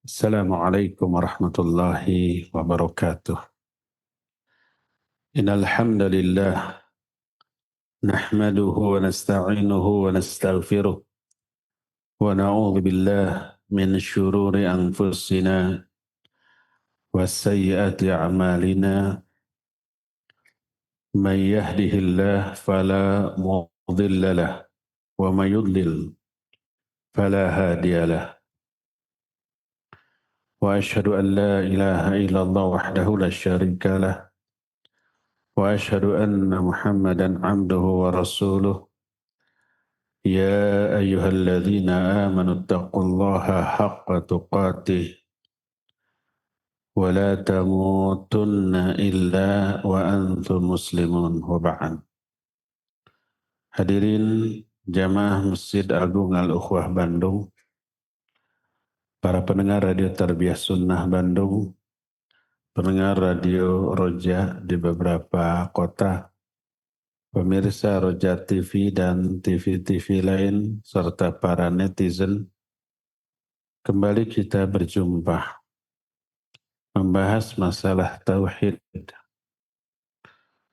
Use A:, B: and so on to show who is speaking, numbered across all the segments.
A: Assalamualaikum warahmatullahi wabarakatuh. Innal hamdalillah nahmaduhu wa nasta'inuhu wa nastaghfiruh wa na'udzu billah min syururi anfusina wa sayyiati a'malina man yahdihillah fala mudilla lah wa may yudlil fala hadiya lah wa asyhadu an la ilaha illallah wahdahu la syarika lah wa asyhadu anna Muhammadan abduhu wa rasuluh. يا أيها الذين آمنوا اتقوا الله حق تقاته ولا تموتن إلا وأنتم مسلمون وبعد. Hadirin jamaah Masjid Agung Al-Ukhwah Bandung, para pendengar Radio Tarbiyah Sunnah Bandung, pendengar Radio Roja di beberapa kota, pemirsa Roja TV dan TV-TV lain, serta para netizen, kembali kita berjumpa membahas masalah tauhid.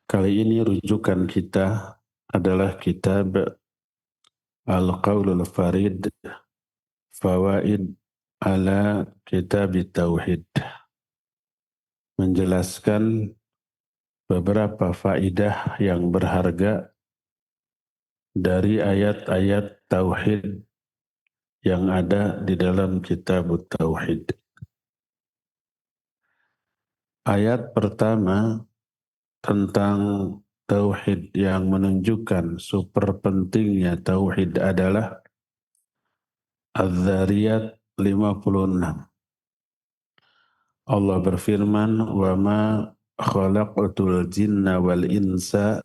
A: Kali ini rujukan kita adalah kitab Al-Qaulul Farid, Fawaid ala Kitab Tauhid, menjelaskan beberapa faidah yang berharga dari ayat-ayat tauhid yang ada di dalam kitab Tauhid. Ayat pertama tentang tauhid yang menunjukkan super pentingnya tauhid adalah Az-Zariyat 56. Allah berfirman, "Wa ma khalaqatul jinna wal insa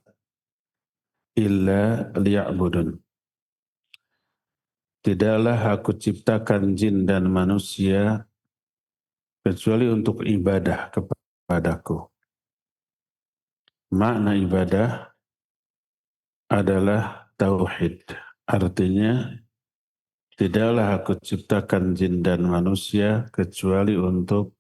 A: illa liya'budun." Tidaklah aku ciptakan jin dan manusia kecuali untuk ibadah kepadaku. Makna ibadah adalah tauhid. Artinya, tidaklah aku ciptakan jin dan manusia kecuali untuk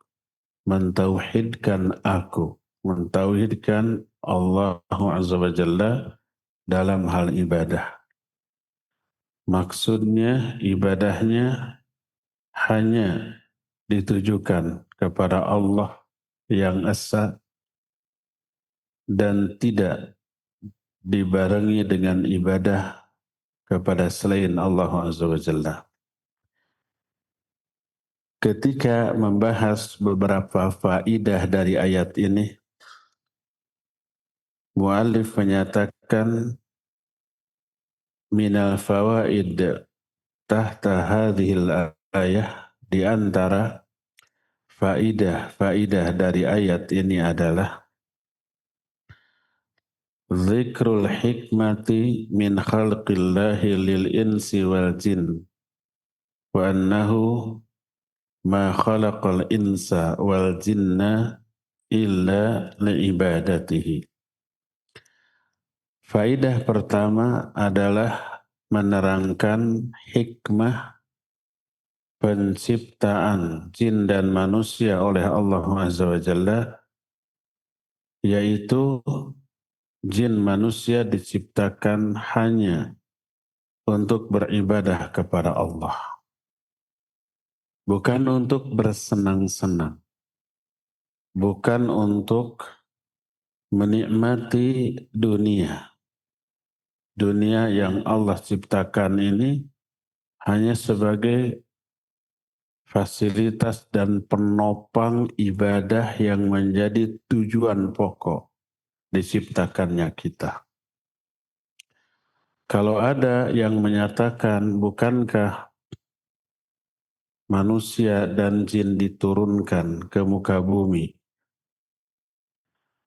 A: mentauhidkan aku, mentauhidkan Allah Azza wa Jalla dalam hal ibadah. Maksudnya ibadahnya hanya ditujukan kepada Allah yang Esa dan tidak dibarengi dengan ibadah kepada selain Allah Azza wa Jalla. Ketika membahas beberapa faidah dari ayat ini, muallif menyatakan minal fawaid tahta hadhil ayah, di antara faidah dari ayat ini adalah zikrul hikmati min khalqillahi lil insi wal jin wa annahu ma khalaqal insa wal jinna illa liibadatihi. Faidah pertama adalah menerangkan hikmah penciptaan jin dan manusia oleh Allah Azza wa Jalla, yaitu jin manusia diciptakan hanya untuk beribadah kepada Allah, bukan untuk bersenang-senang, bukan untuk menikmati dunia. Dunia yang Allah ciptakan ini hanya sebagai fasilitas dan penopang ibadah yang menjadi tujuan pokok diciptakannya kita. Kalau ada yang menyatakan, bukankah manusia dan jin diturunkan ke muka bumi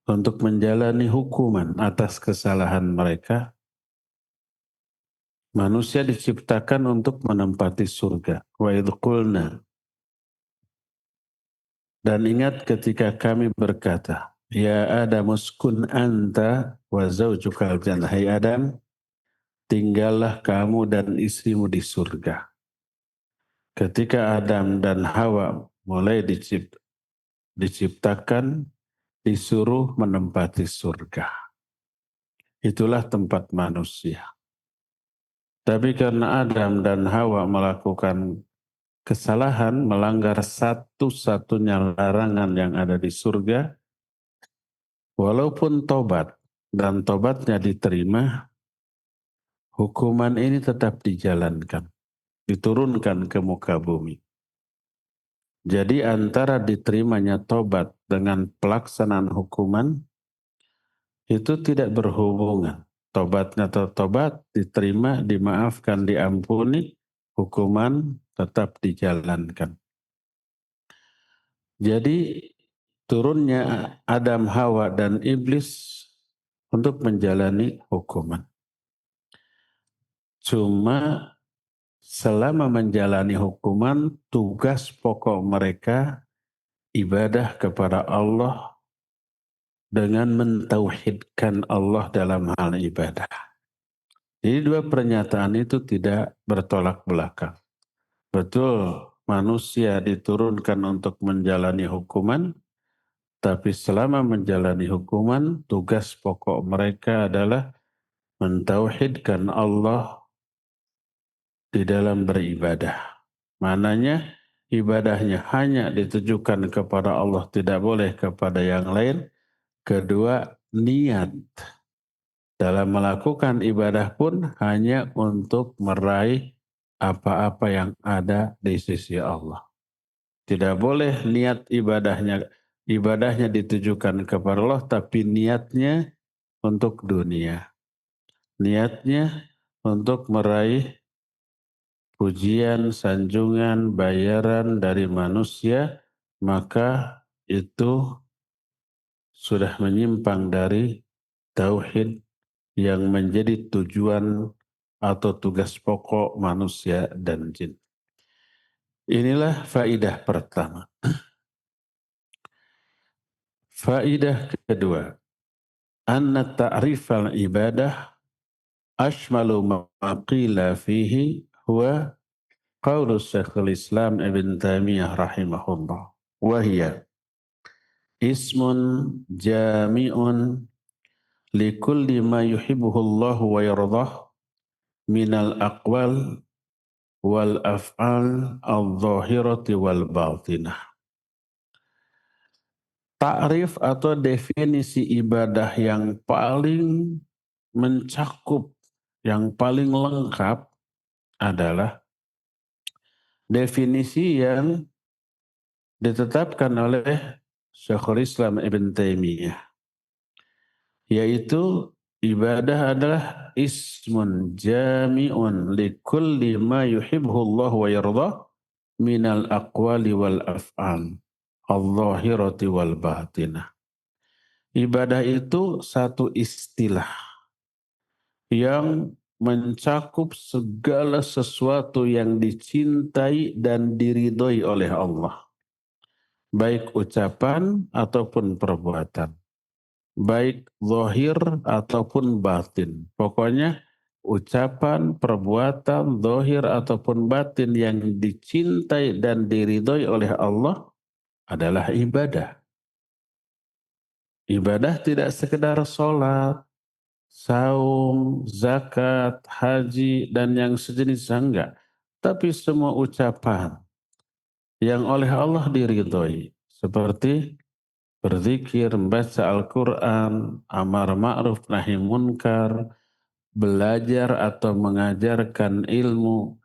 A: untuk menjalani hukuman atas kesalahan mereka? Manusia diciptakan untuk menempati surga. Wa idh qulna. Dan ingat ketika kami berkata, Ya Adam uskun anta wa zawjukal jannah. Hai Adam, tinggallah kamu dan istrimu di surga. Ketika Adam dan Hawa mulai diciptakan, disuruh menempati surga. Itulah tempat manusia. Tapi karena Adam dan Hawa melakukan kesalahan, melanggar satu-satunya larangan yang ada di surga, walaupun tobat dan tobatnya diterima, hukuman ini tetap dijalankan, diturunkan ke muka bumi. Jadi antara diterimanya tobat dengan pelaksanaan hukuman itu tidak berhubungan. Tobatnya tobat, diterima, dimaafkan, diampuni, hukuman tetap dijalankan. Jadi turunnya Adam, Hawa, dan Iblis untuk menjalani hukuman. Cuma selama menjalani hukuman, tugas pokok mereka ibadah kepada Allah dengan mentauhidkan Allah dalam hal ibadah. Jadi dua pernyataan itu tidak bertolak belakang. Betul, manusia diturunkan untuk menjalani hukuman, tapi selama menjalani hukuman, tugas pokok mereka adalah mentauhidkan Allah di dalam beribadah. Mananya ibadahnya hanya ditujukan kepada Allah, tidak boleh kepada yang lain. Kedua, niat dalam melakukan ibadah pun hanya untuk meraih apa-apa yang ada di sisi Allah. Tidak boleh niat ibadahnya ditujukan kepada Allah, tapi niatnya untuk dunia. Niatnya untuk meraih pujian, sanjungan, bayaran dari manusia, maka itu sudah menyimpang dari tauhid yang menjadi tujuan atau tugas pokok manusia dan jin. Inilah faidah pertama. Faidah kedua, anna ta'rifal ibadah ashmalu ma qila fihi huwa qaulu Syekhul Islam Ibn Taimiyah rahimahullah. Wahia ismun jami'un likulli ma yuhibbuhu Allah wa yardah minal aqwal wal af'al al-zahirati wal batinah. Ta'rif atau definisi ibadah yang paling mencakup, yang paling lengkap adalah definisi yang ditetapkan oleh Syekhul Islam Ibn Taimiyah, yaitu ibadah adalah ismun jami'un likulli ma yuhibbuhu Allah wa yardah minal aqwali wal af'al al-zahirati wal batinah. Ibadah itu satu istilah yang mencakup segala sesuatu yang dicintai dan diridhoi oleh Allah. Baik ucapan ataupun perbuatan. Baik zahir ataupun batin. Pokoknya ucapan, perbuatan, zahir ataupun batin yang dicintai dan diridhoi oleh Allah adalah ibadah. Ibadah tidak sekedar sholat, saum, zakat, haji, dan yang sejenisnya, enggak. Tapi semua ucapan yang oleh Allah diridhoi. Seperti berzikir, membaca Al-Quran, amar ma'ruf, nahi munkar, belajar atau mengajarkan ilmu.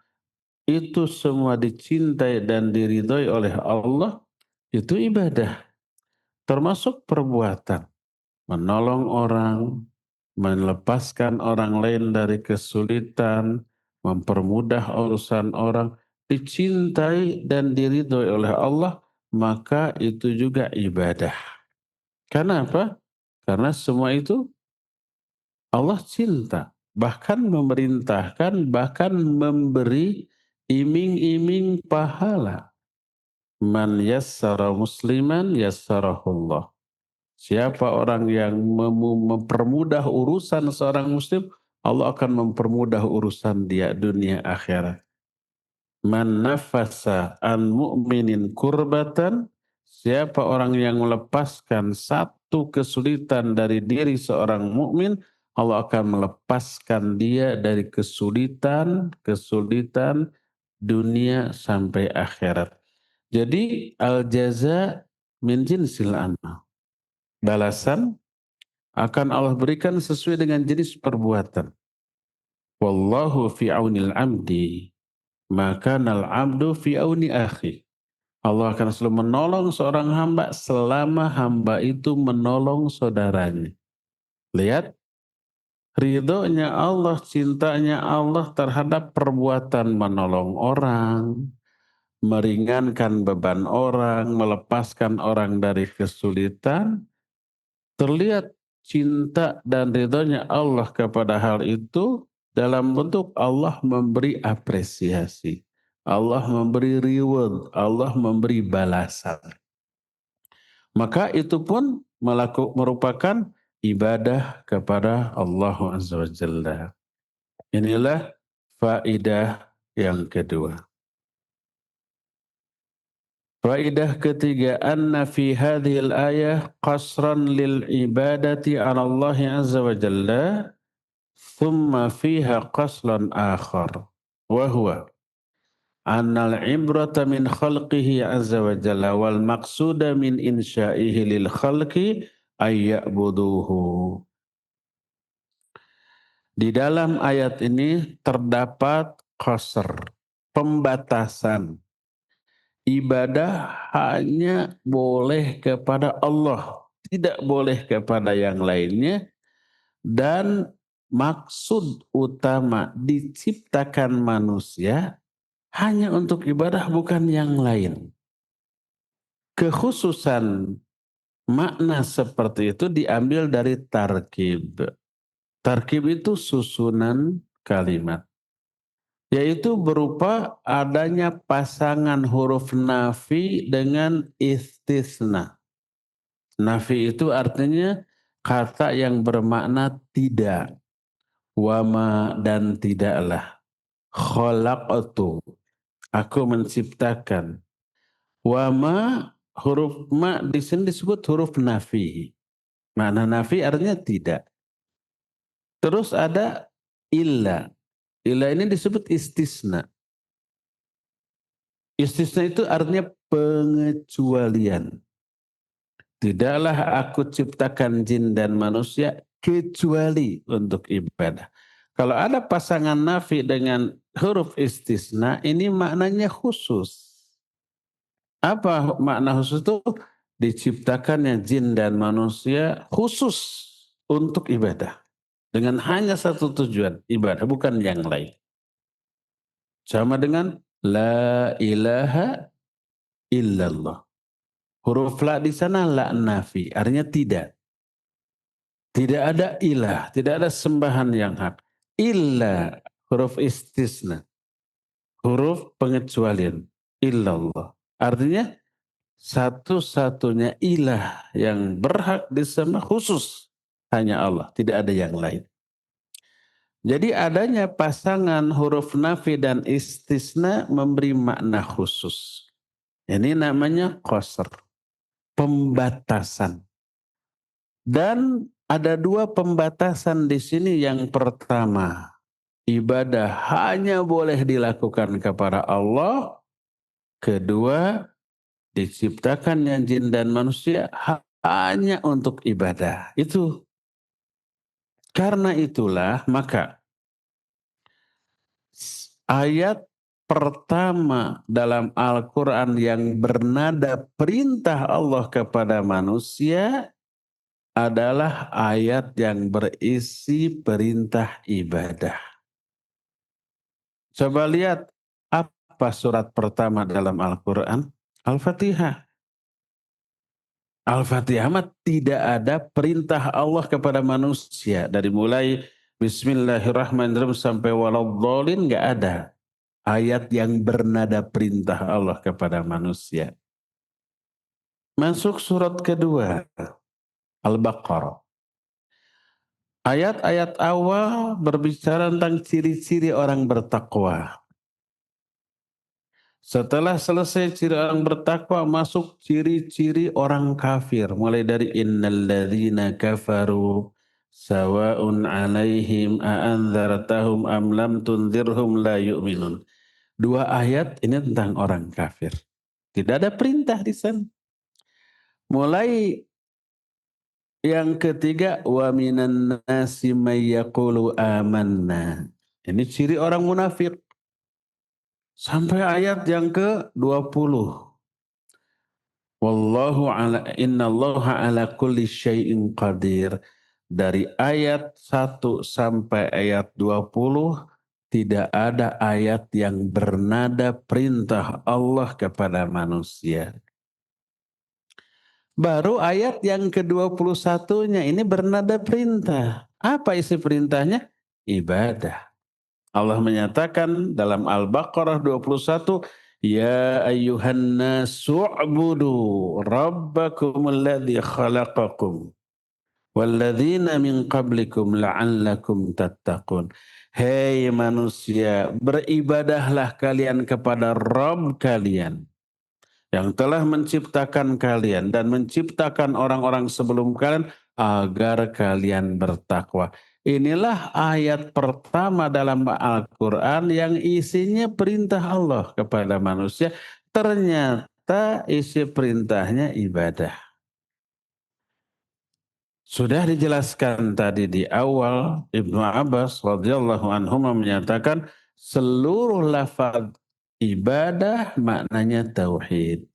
A: Itu semua dicintai dan diridhoi oleh Allah, itu ibadah. Termasuk perbuatan. Menolong orang, melepaskan orang lain dari kesulitan, mempermudah urusan orang, dicintai dan diridhoi oleh Allah, maka itu juga ibadah. Kenapa? Karena semua itu Allah cinta, bahkan memerintahkan, bahkan memberi iming-iming pahala. Man yassara musliman yassarahullah. Siapa orang yang mempermudah urusan seorang muslim, Allah akan mempermudah urusan dia dunia akhirat. Man nafasa an mu'minin kurbatan, siapa orang yang melepaskan satu kesulitan dari diri seorang mukmin, Allah akan melepaskan dia dari kesulitan dunia sampai akhirat. Jadi al jaza min jinsil amal. Balasan akan Allah berikan sesuai dengan jenis perbuatan. Wallahu fi aunil abdi, maka nal abdu fi auni akhi. Allah akan selalu menolong seorang hamba selama hamba itu menolong saudaranya. Lihat, ridhonya Allah, cintanya Allah terhadap perbuatan menolong orang, meringankan beban orang, melepaskan orang dari kesulitan. Terlihat cinta dan ridhonya Allah kepada hal itu dalam bentuk Allah memberi apresiasi. Allah memberi reward, Allah memberi balasan. Maka itu pun merupakan ibadah kepada Allah Azza wa Jalla. Inilah faidah yang kedua. Faidah ketiga, anna fi hadhil ayah qasran lil ibadati ala Allah Azza wa Jalla, thumma fiha qasran akhar. Wahuwa annal ibrata min khalqihi azza wa jalla wal maqsuda min insya'ihi lil khalqi ayya'buduhu. Di dalam ayat ini terdapat qasr, pembatasan. Ibadah hanya boleh kepada Allah, tidak boleh kepada yang lainnya, dan maksud utama diciptakan manusia hanya untuk ibadah, bukan yang lain. Kekhususan makna seperti itu diambil dari tarkib. Tarkib itu susunan kalimat, yaitu berupa adanya pasangan huruf nafi dengan istisna. Nafi itu artinya kata yang bermakna tidak, wama dan tidaklah. Khalaqtu, aku menciptakan. Wama, huruf ma di sini disebut huruf nafi. Makna nafi artinya tidak. Terus ada illa. Illa ini disebut istisna. Istisna itu artinya pengecualian. Tidaklah aku ciptakan jin dan manusia kecuali untuk ibadah. Kalau ada pasangan nafi dengan huruf istisna, ini maknanya khusus. Apa makna khusus itu? Diciptakannya jin dan manusia khusus untuk ibadah. Dengan hanya satu tujuan, ibadah, bukan yang lain. Sama dengan la ilaha illallah. Huruf la di sana la nafi, artinya tidak. Tidak ada ilah, tidak ada sembahan yang hak. Illa, huruf istisna, huruf pengecualian. Illallah. Artinya satu-satunya ilah yang berhak disembah khusus hanya Allah, tidak ada yang lain. Jadi adanya pasangan huruf nafi dan istisna memberi makna khusus. Ini namanya qasr, pembatasan. Dan ada dua pembatasan di sini. Yang pertama, ibadah hanya boleh dilakukan kepada Allah. Kedua, diciptakannya jin dan manusia hanya untuk ibadah. Itu karena itulah maka ayat pertama dalam Al-Quran yang bernada perintah Allah kepada manusia adalah ayat yang berisi perintah ibadah. Coba lihat apa surat pertama dalam Al-Quran? Al-Fatihah. Al-Fatihah tidak ada perintah Allah kepada manusia. Dari mulai Bismillahirrahmanirrahim sampai waladhdallin nggak ada ayat yang bernada perintah Allah kepada manusia. Masuk surat kedua, Al-Baqarah. Ayat-ayat awal berbicara tentang ciri-ciri orang bertakwa. Setelah selesai ciri orang bertakwa, masuk ciri-ciri orang kafir. Mulai dari innalladzina kafaru sawa'un alaihim a'anzartahum am lam tunzirhum la yu'minun. Dua ayat ini tentang orang kafir. Tidak ada perintah di sana. Mulai yang ketiga, wa minan nasi may yaqulu amanna. Ini ciri orang munafik. Sampai ayat yang ke-20. Wallahu ala innallaha ala kulli syai'in qadir. Dari ayat 1 sampai ayat 20 tidak ada ayat yang bernada perintah Allah kepada manusia. Baru ayat yang ke-21-nya ini bernada perintah. Apa isi perintahnya? Ibadah. Allah menyatakan dalam Al-Baqarah 21, ya ayyuhan nasu'budu rabbakumul ladzi khalaqakum walladzina min qablikum la'allakum tattaqun. Hei manusia, beribadahlah kalian kepada Rabb kalian yang telah menciptakan kalian dan menciptakan orang-orang sebelum kalian agar kalian bertakwa. Inilah ayat pertama dalam Al-Quran yang isinya perintah Allah kepada manusia. Ternyata isi perintahnya ibadah. Sudah dijelaskan tadi di awal, Ibnu Abbas radhiyallahu anhu menyatakan seluruh lafaz ibadah maknanya tauhid.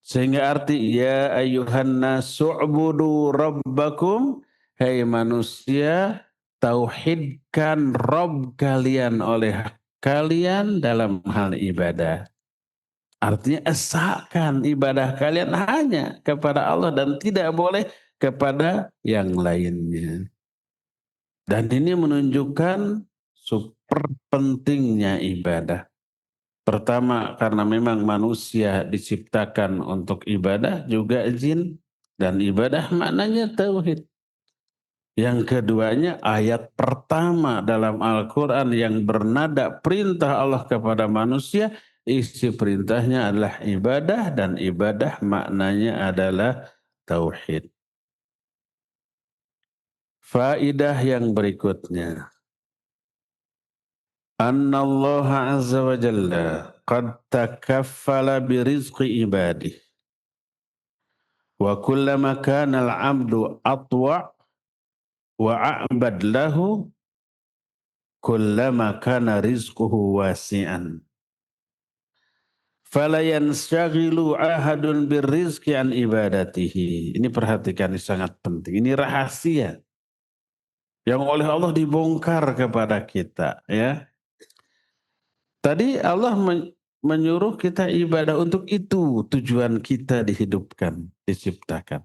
A: Sehingga arti ya ayyuhan nasu'budu rabbakum, hai manusia, tauhidkan Rabb kalian oleh kalian dalam hal ibadah. Artinya esahkan ibadah kalian hanya kepada Allah dan tidak boleh kepada yang lainnya. Dan ini menunjukkan super pentingnya ibadah. Pertama karena memang manusia diciptakan untuk ibadah, juga jin, dan ibadah maknanya tauhid. Yang keduanya ayat pertama dalam Al-Quran yang bernada perintah Allah kepada manusia, isi perintahnya adalah ibadah dan ibadah maknanya adalah tauhid. Faidah yang berikutnya. Anna Allah Azza wa Jalla qad takaffala birizqi ibadih. Wa kullama kana al-'abdu atwa' wa a'bad lahu kullama kana rizquhu wasi'an. Fala yanshaghilu ahadun birrizqi an ibadatihi. Ini perhatikan, ini sangat penting. Ini rahasia yang oleh Allah dibongkar kepada kita, ya. Tadi Allah menyuruh kita ibadah, untuk itu tujuan kita dihidupkan, diciptakan.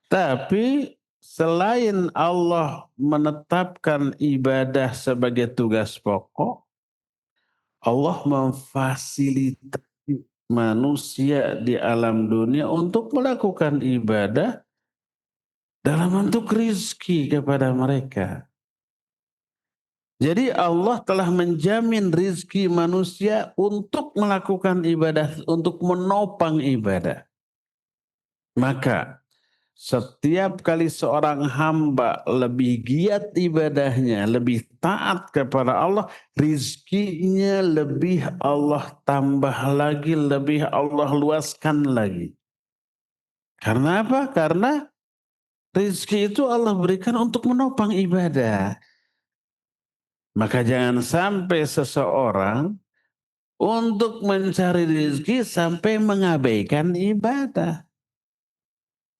A: Tapi selain Allah menetapkan ibadah sebagai tugas pokok, Allah memfasilitasi manusia di alam dunia untuk melakukan ibadah dalam bentuk rizki kepada mereka. Jadi Allah telah menjamin rizki manusia untuk melakukan ibadah, untuk menopang ibadah. Maka setiap kali seorang hamba lebih giat ibadahnya, lebih taat kepada Allah, rizkinya lebih Allah tambah lagi, lebih Allah luaskan lagi. Karena apa? Karena rizki itu Allah berikan untuk menopang ibadah. Maka jangan sampai seseorang untuk mencari rizki sampai mengabaikan ibadah.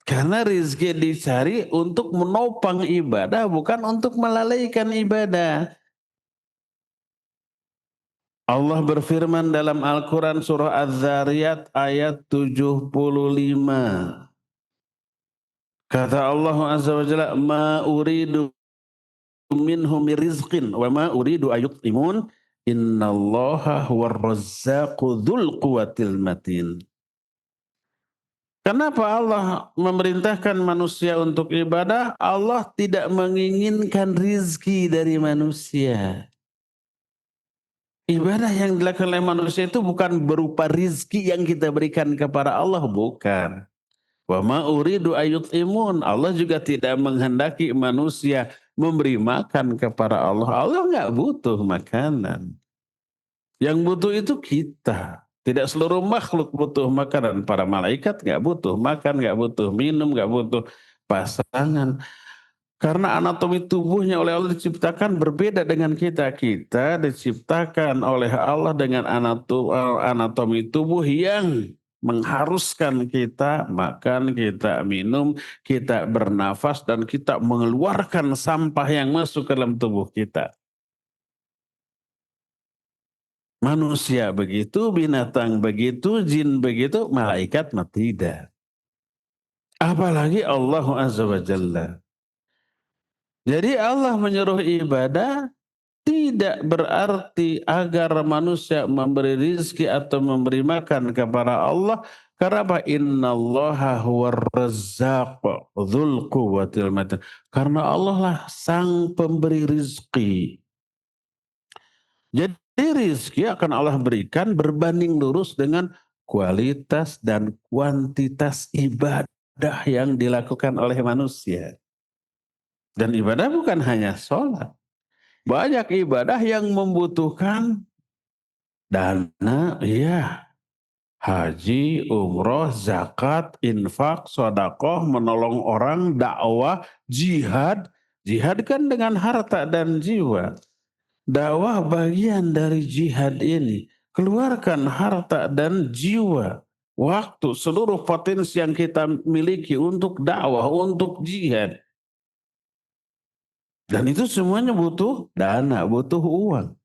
A: Karena rizki dicari untuk menopang ibadah, bukan untuk melalaikan ibadah. Allah berfirman dalam Al-Quran surah Az-Zariyat ayat 75. Kata Allah Azza wa Jalla, ma uridu minhum rizqin wa ma uridu ayut'imun innallaha huwar razzaqu dzul quwwatil matin. Kenapa Allah memerintahkan manusia untuk ibadah? Allah tidak menginginkan rizki dari manusia. Ibadah yang dilakukan oleh manusia itu bukan berupa rizki yang kita berikan kepada Allah, bukan. Wa ma uridu imun. Allah juga tidak menghendaki manusia memberi makan kepada Allah. Allah nggak butuh makanan. Yang butuh itu kita. Tidak seluruh makhluk butuh makanan. Para malaikat nggak butuh makan, nggak butuh minum, nggak butuh pasangan. Karena anatomi tubuhnya oleh Allah diciptakan berbeda dengan kita. Kita diciptakan oleh Allah dengan anatomi tubuh yang mengharuskan kita makan, kita minum, kita bernafas, dan kita mengeluarkan sampah yang masuk ke dalam tubuh kita. Manusia begitu, binatang begitu, jin begitu, malaikat mah tidak. Apalagi Allah Azza wa Jalla. Jadi Allah menyuruh ibadah tidak berarti agar manusia memberi rizki atau memberi makan kepada Allah. Karena apa? Innallaha huwar razzaq dzul quwwatil matin. Karena Allah lah sang pemberi rizki. Jadi rizki akan Allah berikan berbanding lurus dengan kualitas dan kuantitas ibadah yang dilakukan oleh manusia. Dan ibadah bukan hanya sholat. Banyak ibadah yang membutuhkan dana, iya. Haji, umroh, zakat, infak, sodakoh, menolong orang, dakwah, jihad. Jihad kan dengan harta dan jiwa. Dakwah bagian dari jihad ini. Keluarkan harta dan jiwa. Waktu, seluruh potensi yang kita miliki untuk dakwah, untuk jihad. Dan itu semuanya butuh dana, butuh uang.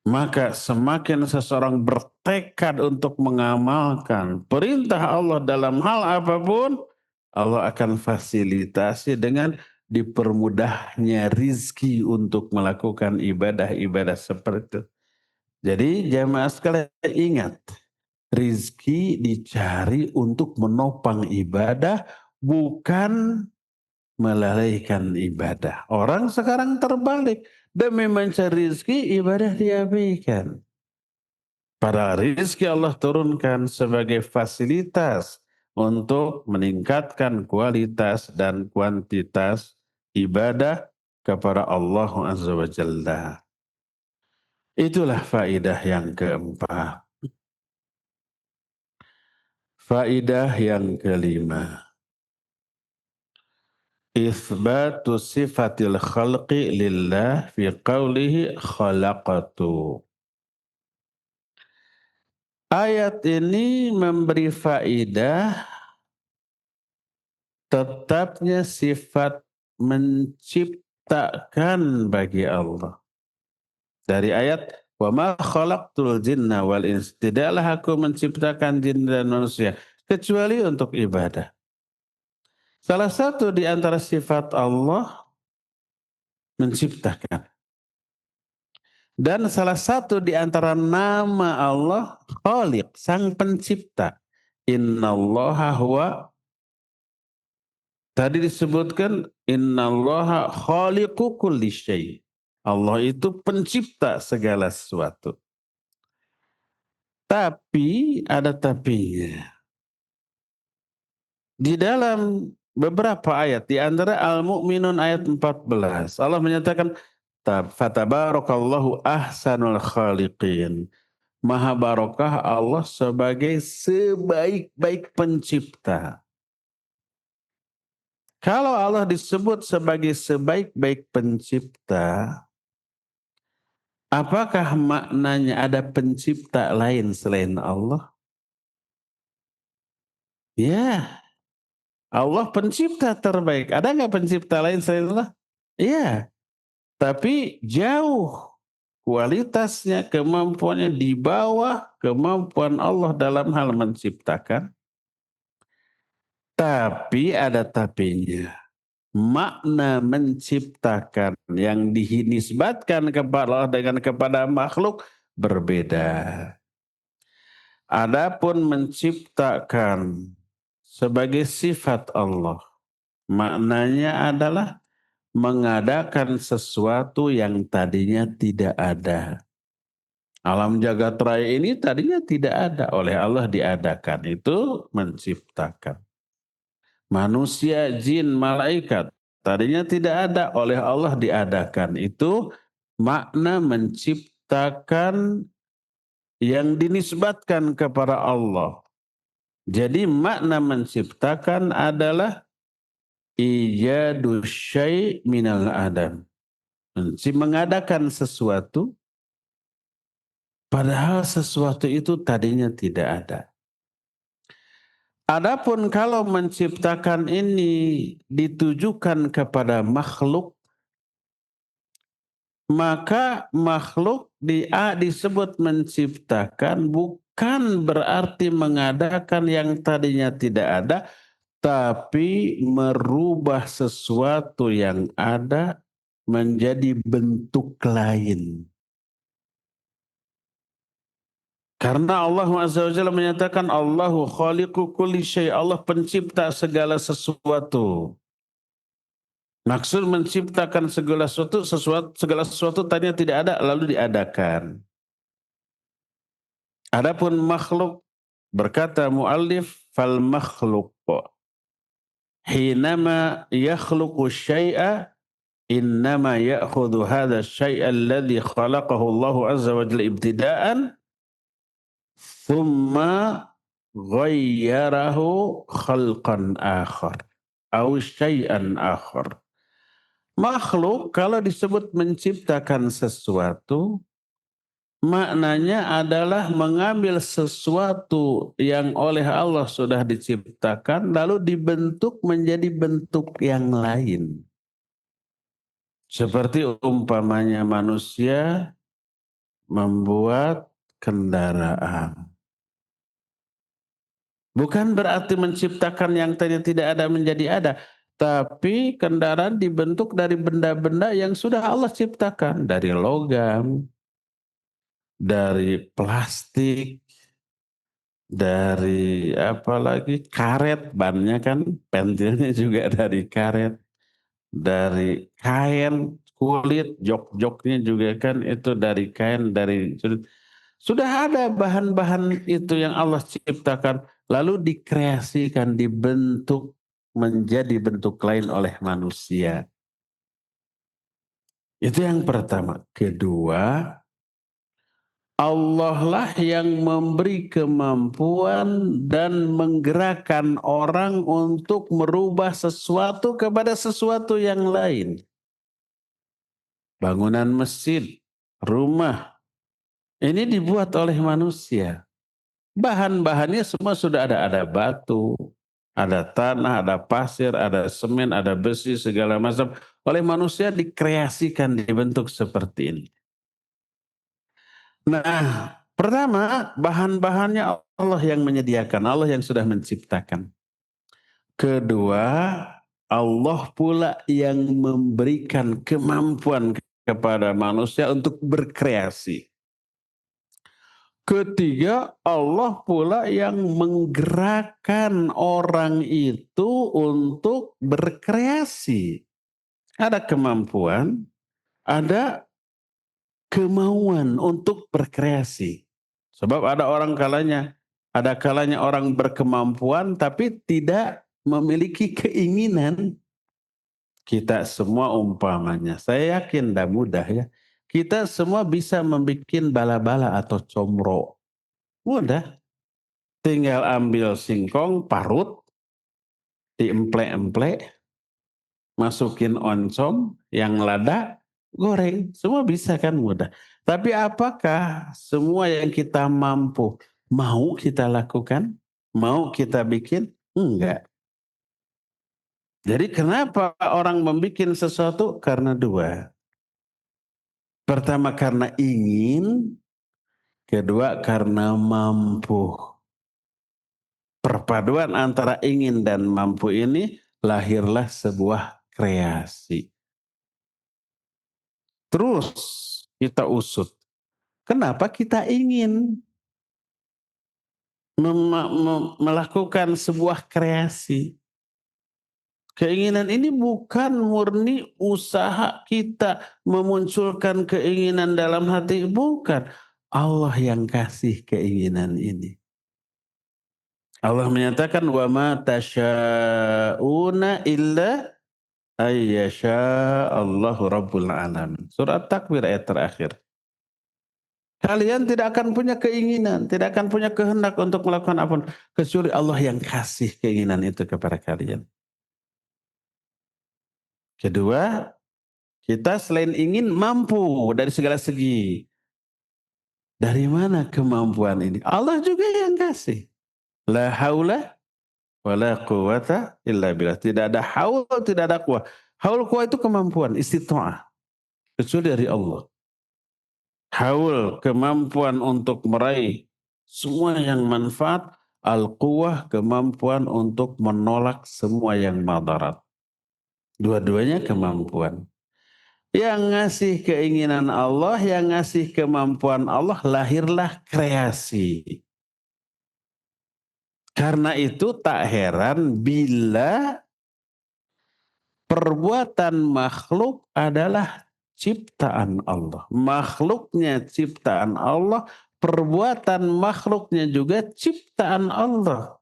A: Maka semakin seseorang bertekad untuk mengamalkan perintah Allah dalam hal apapun, Allah akan fasilitasi dengan dipermudahnya rizki untuk melakukan ibadah-ibadah seperti itu. Jadi jamaah sekalian ingat, rizki dicari untuk menopang ibadah, bukan melalaikan ibadah. Orang sekarang terbalik, demi mencari rizki ibadah diabaikan. Padahal rizki Allah turunkan sebagai fasilitas untuk meningkatkan kualitas dan kuantitas ibadah kepada Allah Azza wa Jalla. Itulah faidah yang keempat. Faidah yang kelima. Itsbatu sifatil khalqi lillah fi qawlihi khalaqatu. Ayat ini memberi faidah tetapnya sifat menciptakan bagi Allah. Dari ayat wa ma khalaqtul jinna wal ins, tidaklah aku menciptakan jin dan manusia kecuali untuk ibadah. Salah satu di antara sifat Allah menciptakan. Dan salah satu di antara nama Allah Khaliq, sang pencipta. Innallaha huwa, tadi disebutkan innallaha khaliqu kulli syai. Allah itu pencipta segala sesuatu. Tapi ada tapinya. Di dalam beberapa ayat, di antara Al-Mu'minun ayat 14, Allah menyatakan fatabarakallahu ahsanul khaliqin. Maha barokah Allah sebagai sebaik-baik pencipta. Kalau Allah disebut sebagai sebaik-baik pencipta, apakah maknanya ada pencipta lain selain Allah? Ya, Allah pencipta terbaik. Ada nggak pencipta lain selain Allah? Iya, tapi jauh kualitasnya, kemampuannya di bawah kemampuan Allah dalam hal menciptakan. Tapi ada tapinya. Makna menciptakan yang dinisbatkan kepada Allah dengan kepada makhluk berbeda. Adapun menciptakan sebagai sifat Allah, maknanya adalah mengadakan sesuatu yang tadinya tidak ada. Alam jagat raya ini tadinya tidak ada, oleh Allah diadakan. Itu menciptakan. Manusia, jin, malaikat tadinya tidak ada, oleh Allah diadakan. Itu makna menciptakan yang dinisbatkan kepada Allah. Jadi makna menciptakan adalah ijadu syai' minal adam. Mengadakan sesuatu padahal sesuatu itu tadinya tidak ada. Adapun kalau menciptakan ini ditujukan kepada makhluk, maka makhluk disebut menciptakan bukan berarti mengadakan yang tadinya tidak ada, tapi merubah sesuatu yang ada menjadi bentuk lain. Karena Allah Azza wa Jalla menyatakan Allahu khaliqu kulli syai', Allah pencipta segala sesuatu. Maksud menciptakan segala sesuatu tadinya tidak ada lalu diadakan. Adapun makhluk, berkata muallif, fal makhluk hinama yakhluqu syai'a innama ya'khudhu hadha syai'a alladhi khalaqahu Allah azza wa jalla ibtida'an thumma ghayyarahu khalqan akhar au syai'an akhar. Makhluk kalau disebut menciptakan sesuatu, maknanya adalah mengambil sesuatu yang oleh Allah sudah diciptakan lalu dibentuk menjadi bentuk yang lain. Seperti umpamanya manusia membuat kendaraan. Bukan berarti menciptakan yang tadi tidak ada menjadi ada. Tapi kendaraan dibentuk dari benda-benda yang sudah Allah ciptakan. Dari logam, dari plastik, dari apa lagi, karet, bannya kan pentilnya juga dari karet. Dari kain, kulit, jok-joknya juga kan itu dari kain, dari sudah ada bahan-bahan itu yang Allah ciptakan, lalu dikreasikan, dibentuk menjadi bentuk lain oleh manusia. Itu yang pertama. Kedua, Allah lah yang memberi kemampuan dan menggerakkan orang untuk merubah sesuatu kepada sesuatu yang lain. Bangunan masjid, rumah, ini dibuat oleh manusia. Bahan-bahannya semua sudah ada. Ada batu, ada tanah, ada pasir, ada semen, ada besi, segala macam. Oleh manusia dikreasikan, dibentuk seperti ini. Nah, pertama bahan-bahannya Allah yang menyediakan, Allah yang sudah menciptakan. Kedua, Allah pula yang memberikan kemampuan kepada manusia untuk berkreasi. Ketiga, Allah pula yang menggerakkan orang itu untuk berkreasi. Ada kemampuan, ada kemauan untuk berkreasi. Sebab ada kalanya orang berkemampuan tapi tidak memiliki keinginan. Kita semua umpamanya, saya yakin dah mudah ya. Kita semua bisa membuat bala-bala atau comro. Mudah. Tinggal ambil singkong, parut, diemplek-emplek, masukin oncom, yang lada, goreng. Semua bisa kan mudah. Tapi apakah semua yang kita mampu mau kita lakukan? Mau kita bikin? Enggak. Jadi kenapa orang membuat sesuatu? Karena dua. Pertama karena ingin, kedua karena mampu. Perpaduan antara ingin dan mampu ini lahirlah sebuah kreasi. Terus kita usut. Kenapa kita ingin melakukan sebuah kreasi? Keinginan ini bukan murni usaha kita memunculkan keinginan dalam hati, bukan. Allah yang kasih keinginan ini. Allah menyatakan wa ma tasya'una illa ayyasha Allahu rabbul alamin. Surat Takwir ayat terakhir. Kalian tidak akan punya keinginan, tidak akan punya kehendak untuk melakukan apa kecuali Allah yang kasih keinginan itu kepada kalian. Kedua, kita selain ingin mampu dari segala segi. Dari mana kemampuan ini? Allah juga yang kasih. La haula wala quwata illa billah. Tidak ada haul, tidak ada quwah. Haul quwah itu kemampuan, istita'ah. Kecuali dari Allah. Haul, kemampuan untuk meraih semua yang manfaat. Al-quwah, kemampuan untuk menolak semua yang madarat. Dua-duanya kemampuan. Yang ngasih keinginan Allah, yang ngasih kemampuan Allah, lahirlah kreasi. Karena itu tak heran bila perbuatan makhluk adalah ciptaan Allah. Makhluknya ciptaan Allah, perbuatan makhluknya juga ciptaan Allah.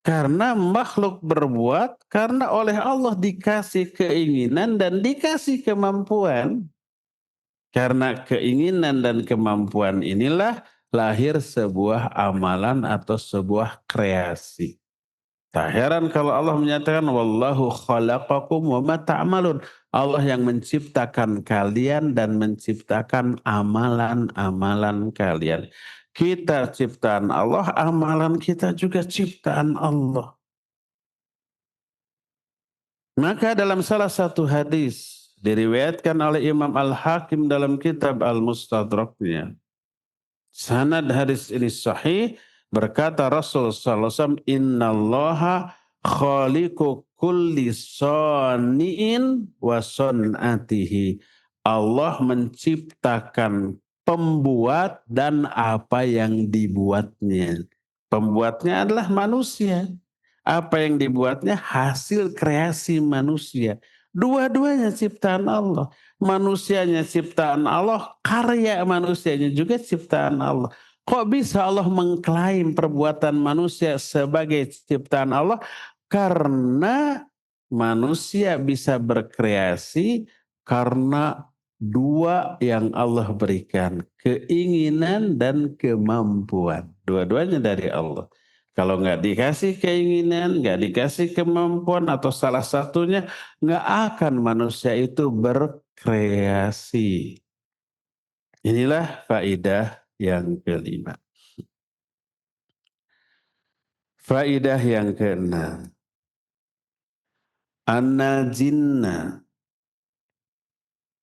A: Karena makhluk berbuat, karena oleh Allah dikasih keinginan dan dikasih kemampuan. Karena keinginan dan kemampuan inilah lahir sebuah amalan atau sebuah kreasi. Tak heran kalau Allah menyatakan wallahu khalaqakum wa ma ta'malun. Allah yang menciptakan kalian dan menciptakan amalan-amalan kalian. Kita ciptaan Allah, amalan kita juga ciptaan Allah. Maka dalam salah satu hadis diriwayatkan oleh Imam Al-Hakim dalam kitab Al-Mustadraknya. Sanad hadis ini sahih, berkata Rasul sallallahu alaihi wasallam, innallaha khaliqu kulli sani'in wa sun'atihi. Allah menciptakan pembuat dan apa yang dibuatnya. Pembuatnya adalah manusia. Apa yang dibuatnya hasil kreasi manusia. Dua-duanya ciptaan Allah. Manusianya ciptaan Allah, karya manusianya juga ciptaan Allah. Kok bisa Allah mengklaim perbuatan manusia sebagai ciptaan Allah? Karena manusia bisa berkreasi karena dua yang Allah berikan, keinginan dan kemampuan. Dua-duanya dari Allah. Kalau nggak dikasih keinginan, nggak dikasih kemampuan atau salah satunya, nggak akan manusia itu berkreasi. Inilah faidah yang kelima. Faidah yang keenam. Anna jinna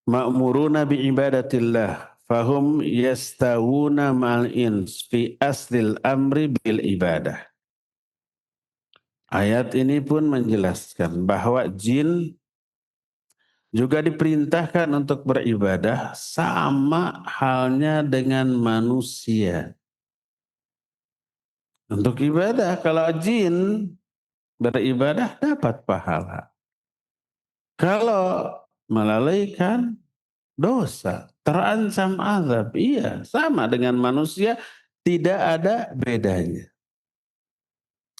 A: ma'muruna bi'ibadatillah fahum yastawuna ma'al ins fi aslil amri bil ibadah. Ayat ini pun menjelaskan bahwa jin juga diperintahkan untuk beribadah sama halnya dengan manusia. Untuk ibadah, kalau jin beribadah dapat pahala. Kalau melalaikan dosa, terancam azab. Iya, sama dengan manusia, tidak ada bedanya.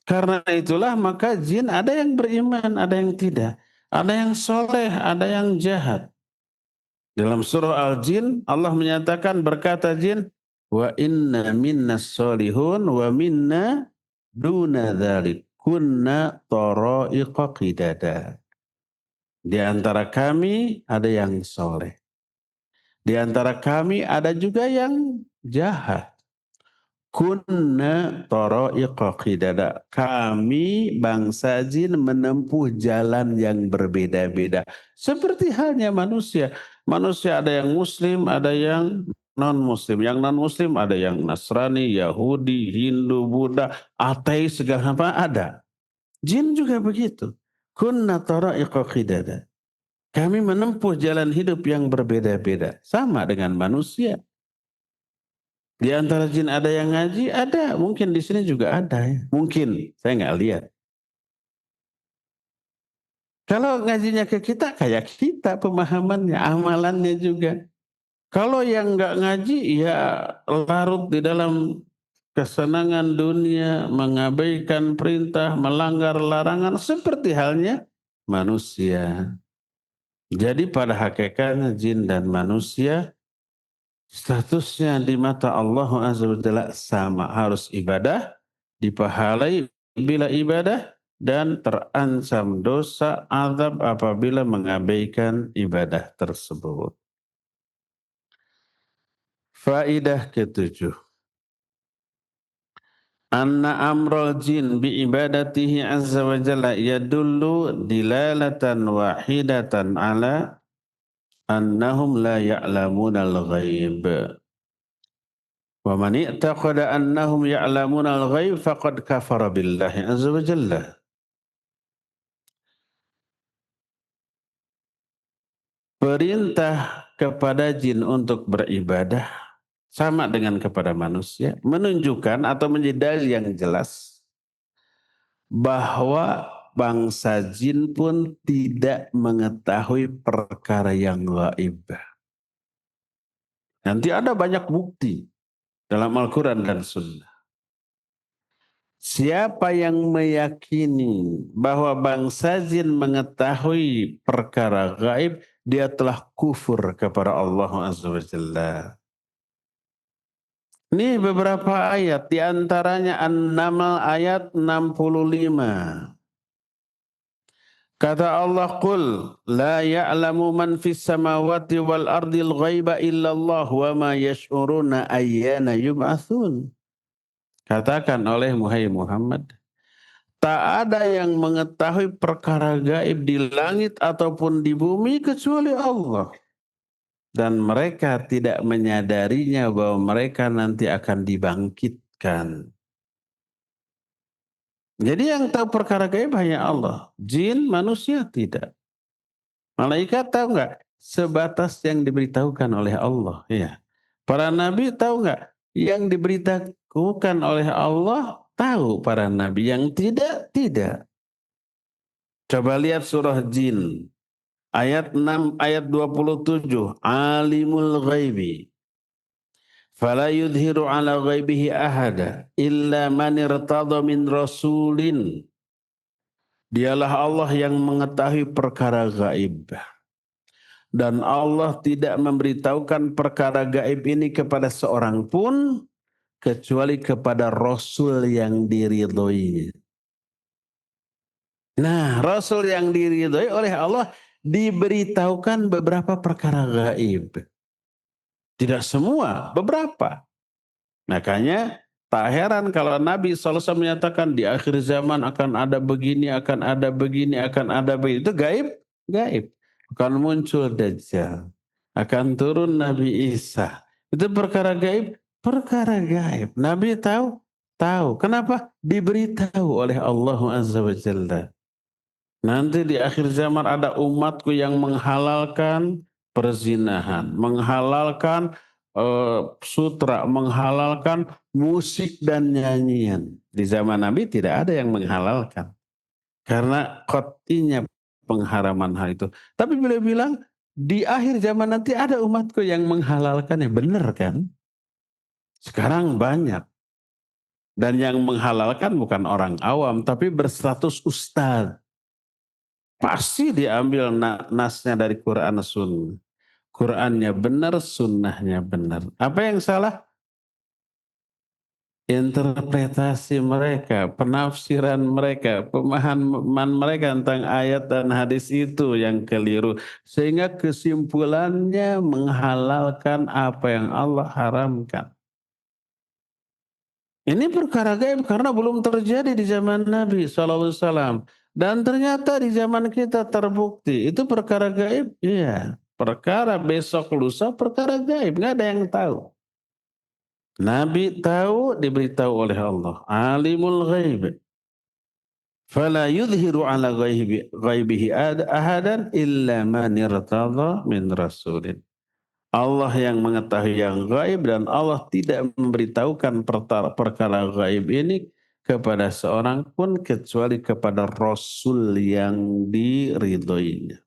A: Karena itulah maka jin ada yang beriman, ada yang tidak. Ada yang soleh, ada yang jahat. Dalam surah Al-Jin Allah menyatakan berkata jin wa inna minna solihun wa minna duna dzalik kunna tara'iqa qidada. Di antara kami ada yang soleh. Di antara kami ada juga yang jahat. Kunna tara'iqa qidada. Kami bangsa jin menempuh jalan yang berbeda-beda. Seperti halnya manusia. Manusia ada yang muslim, ada yang non-muslim. Yang non-muslim ada yang Nasrani, Yahudi, Hindu, Buddha, ateis, segala apa ada. Jin juga begitu. Kunna tara'iqa qidada. Kami menempuh jalan hidup yang berbeda-beda. Sama dengan manusia. Di antara jin ada yang ngaji, ada. Mungkin di sini juga ada ya. Mungkin, saya nggak lihat. Kalau ngajinya ke kita, kayak kita pemahamannya, amalannya juga. Kalau yang nggak ngaji ya larut di dalam kesenangan dunia, mengabaikan perintah, melanggar larangan seperti halnya manusia. Jadi pada hakikatnya jin dan manusia statusnya di mata Allah Azza wa Jalla sama, harus ibadah, dipahalai bila ibadah dan terancam dosa azab apabila mengabaikan ibadah tersebut. Faidah ketujuh. Anna amral jin bi ibadatihi azza wa jalla yadullu dilalatan wahidatan ala annahum la ya'lamuna al-ghaib. Wa man i'taqada annahum ya'lamuna al-ghaib faqad kafara billahi azza wa jalla. Perintah kepada jin untuk beribadah sama dengan kepada manusia, menunjukkan atau menjadi dalil yang jelas bahwa bangsa jin pun tidak mengetahui perkara yang gaib. Nanti ada banyak bukti dalam Al-Quran dan Sunnah. Siapa yang meyakini bahwa bangsa jin mengetahui perkara gaib, dia telah kufur kepada Allah Azza wa Jalla. Ini beberapa ayat, di antaranya An-Naml ayat 65. Kata Allah, "Qul la ya'lamu man fis samawati wal ardil ghaiba illallah wa ma yash'uruna ayyana yub'atsun." Katakan oleh Muhammad, tak ada yang mengetahui perkara gaib di langit ataupun di bumi kecuali Allah. Dan mereka tidak menyadarinya bahwa mereka nanti akan dibangkitkan. Jadi yang tahu perkara gaib hanya Allah. Jin, manusia tidak. Malaikat tahu nggak? Sebatas yang diberitahukan oleh Allah. Ya. Para nabi tahu nggak? Yang diberitahukan oleh Allah tahu para nabi. Yang tidak, tidak. Coba lihat surah Jin. Ayat 6, ayat 27. Alimul ghaibi. Fala yudhiru ala ghaibihi ahada. Illa man irtada min rasulin. Dialah Allah yang mengetahui perkara gaib. Dan Allah tidak memberitahukan perkara gaib ini kepada seorang pun kecuali kepada Rasul yang diridhoi. Nah, Rasul yang diridhoi oleh Allah diberitahukan beberapa perkara gaib. Tidak semua, beberapa. Makanya tak heran kalau Nabi SAW menyatakan di akhir zaman akan ada begini, akan ada begini, akan ada begini. Itu gaib, gaib. Akan muncul Dajjal. Akan turun Nabi Isa. Itu perkara gaib, perkara gaib. Nabi tahu, tahu. Kenapa? Diberitahu oleh Allah Azza wa Jalla. Nanti di akhir zaman ada umatku yang menghalalkan perzinahan, menghalalkan sutra, menghalalkan musik dan nyanyian. Di zaman Nabi tidak ada yang menghalalkan. Karena qat'inya pengharaman hal itu. Tapi beliau bilang, di akhir zaman nanti ada umatku yang menghalalkan, ya benar kan? Sekarang banyak. Dan yang menghalalkan bukan orang awam, tapi berstatus ustadz. Pasti diambil nasnya dari Quran Sunnah. Qurannya benar, sunnahnya benar. Apa yang salah? Interpretasi mereka, penafsiran mereka, pemahaman mereka tentang ayat dan hadis itu yang keliru. Sehingga kesimpulannya menghalalkan apa yang Allah haramkan. Ini perkara gaib karena belum terjadi di zaman Nabi SAW. Dan ternyata di zaman kita terbukti. Itu perkara gaib? Iya. Perkara besok lusa, perkara gaib. Nggak ada yang tahu. Nabi tahu, diberitahu oleh Allah. Alimul ghaib. Fala yudhiru ala ghaibihi ahadan illa man irtada min rasulin. Allah yang mengetahui yang gaib dan Allah tidak memberitahukan perkara gaib ini kepada seorang pun kecuali kepada Rasul yang diridhoinya.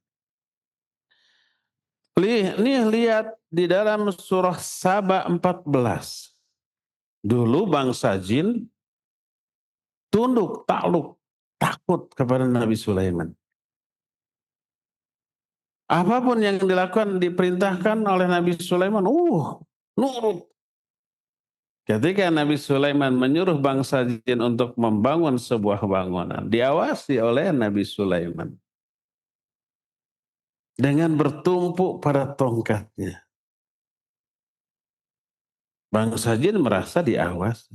A: Nih lihat di dalam surah Saba 14. Dulu bangsa jin tunduk, takluk, takut kepada Nabi Sulaiman. Apapun yang dilakukan, diperintahkan oleh Nabi Sulaiman, nurut. Ketika Nabi Sulaiman menyuruh bangsa jin untuk membangun sebuah bangunan, diawasi oleh Nabi Sulaiman dengan bertumpuk pada tongkatnya. Bangsa jin merasa diawasi.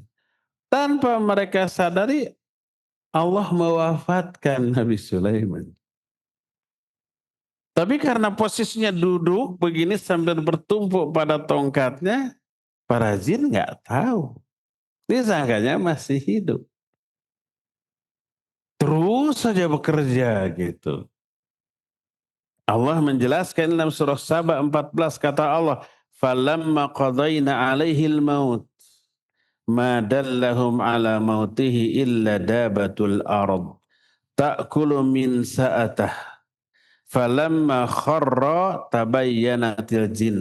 A: Tanpa mereka sadari, Allah mewafatkan Nabi Sulaiman. Tapi karena posisinya duduk begini sambil bertumpuk pada tongkatnya, para jin nggak tahu. Dia sangkanya masih hidup. Terus saja bekerja gitu. Allah menjelaskan dalam surah Saba 14 kata Allah, "Falamma qadayna 'alaihil maut ma dallahum 'ala mautihi illa dabatul ard ta'kulu min sa'atah falamma kharra tabayyanatil jin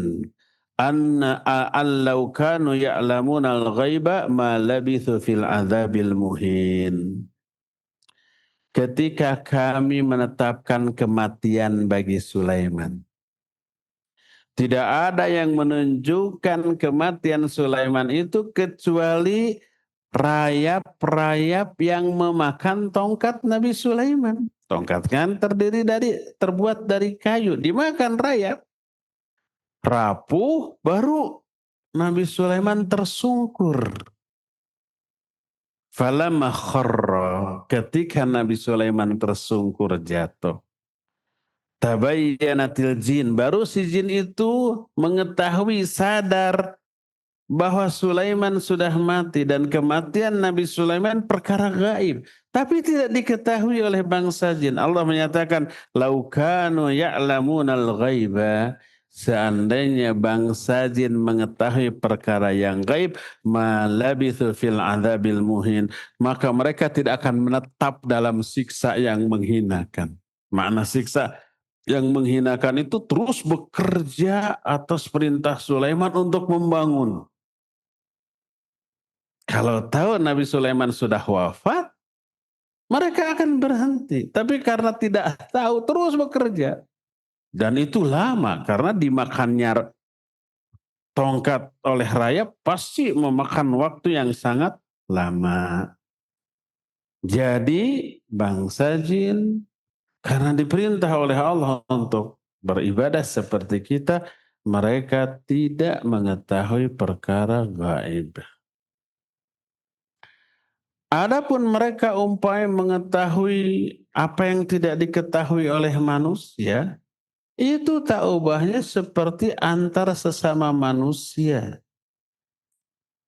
A: allau kanu ya'lamuna al-ghaiba ma labithu fil adzabil muhin." Ketika kami menetapkan kematian bagi Sulaiman, tidak ada yang menunjukkan kematian Sulaiman itu kecuali rayap-rayap yang memakan tongkat Nabi Sulaiman. Tongkat kan terbuat dari kayu, dimakan rayap. Rapuh baru Nabi Sulaiman tersungkur. Falamma kharra, ketika Nabi Sulaiman tersungkur jatuh. Tabayyanatil jin, baru si jin itu mengetahui, sadar bahwa Sulaiman sudah mati dan kematian Nabi Sulaiman perkara gaib. Tapi tidak diketahui oleh bangsa jin. Allah menyatakan, "Laukanu ya'lamunal ghaiba." Seandainya bangsa jin mengetahui perkara yang gaib, ma labithu fil adzabil muhin, maka mereka tidak akan menetap dalam siksa yang menghinakan. Makna siksa yang menghinakan itu terus bekerja atas perintah Sulaiman untuk membangun. Kalau tahu Nabi Sulaiman sudah wafat, mereka akan berhenti. Tapi karena tidak tahu, terus bekerja. Dan itu lama, karena dimakannya tongkat oleh rayap pasti memakan waktu yang sangat lama. Jadi bangsa jin karena diperintah oleh Allah untuk beribadah seperti kita, mereka tidak mengetahui perkara gaib. Adapun mereka umpamanya mengetahui apa yang tidak diketahui oleh manusia, itu tak ubahnya seperti antara sesama manusia.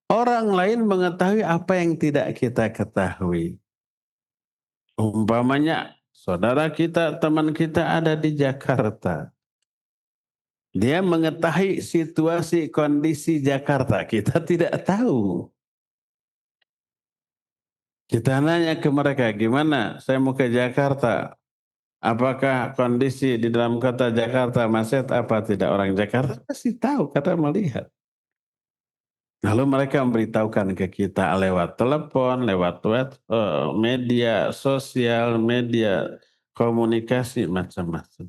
A: Orang lain mengetahui apa yang tidak kita ketahui. Umpamanya saudara kita, teman kita ada di Jakarta. Dia mengetahui situasi kondisi Jakarta, kita tidak tahu. Kita nanya ke mereka, gimana? Saya mau ke Jakarta. Apakah kondisi di dalam kota Jakarta macet apa tidak? Orang Jakarta pasti tahu karena melihat. Lalu mereka memberitahukan ke kita lewat telepon, lewat web, media sosial, media komunikasi macam-macam.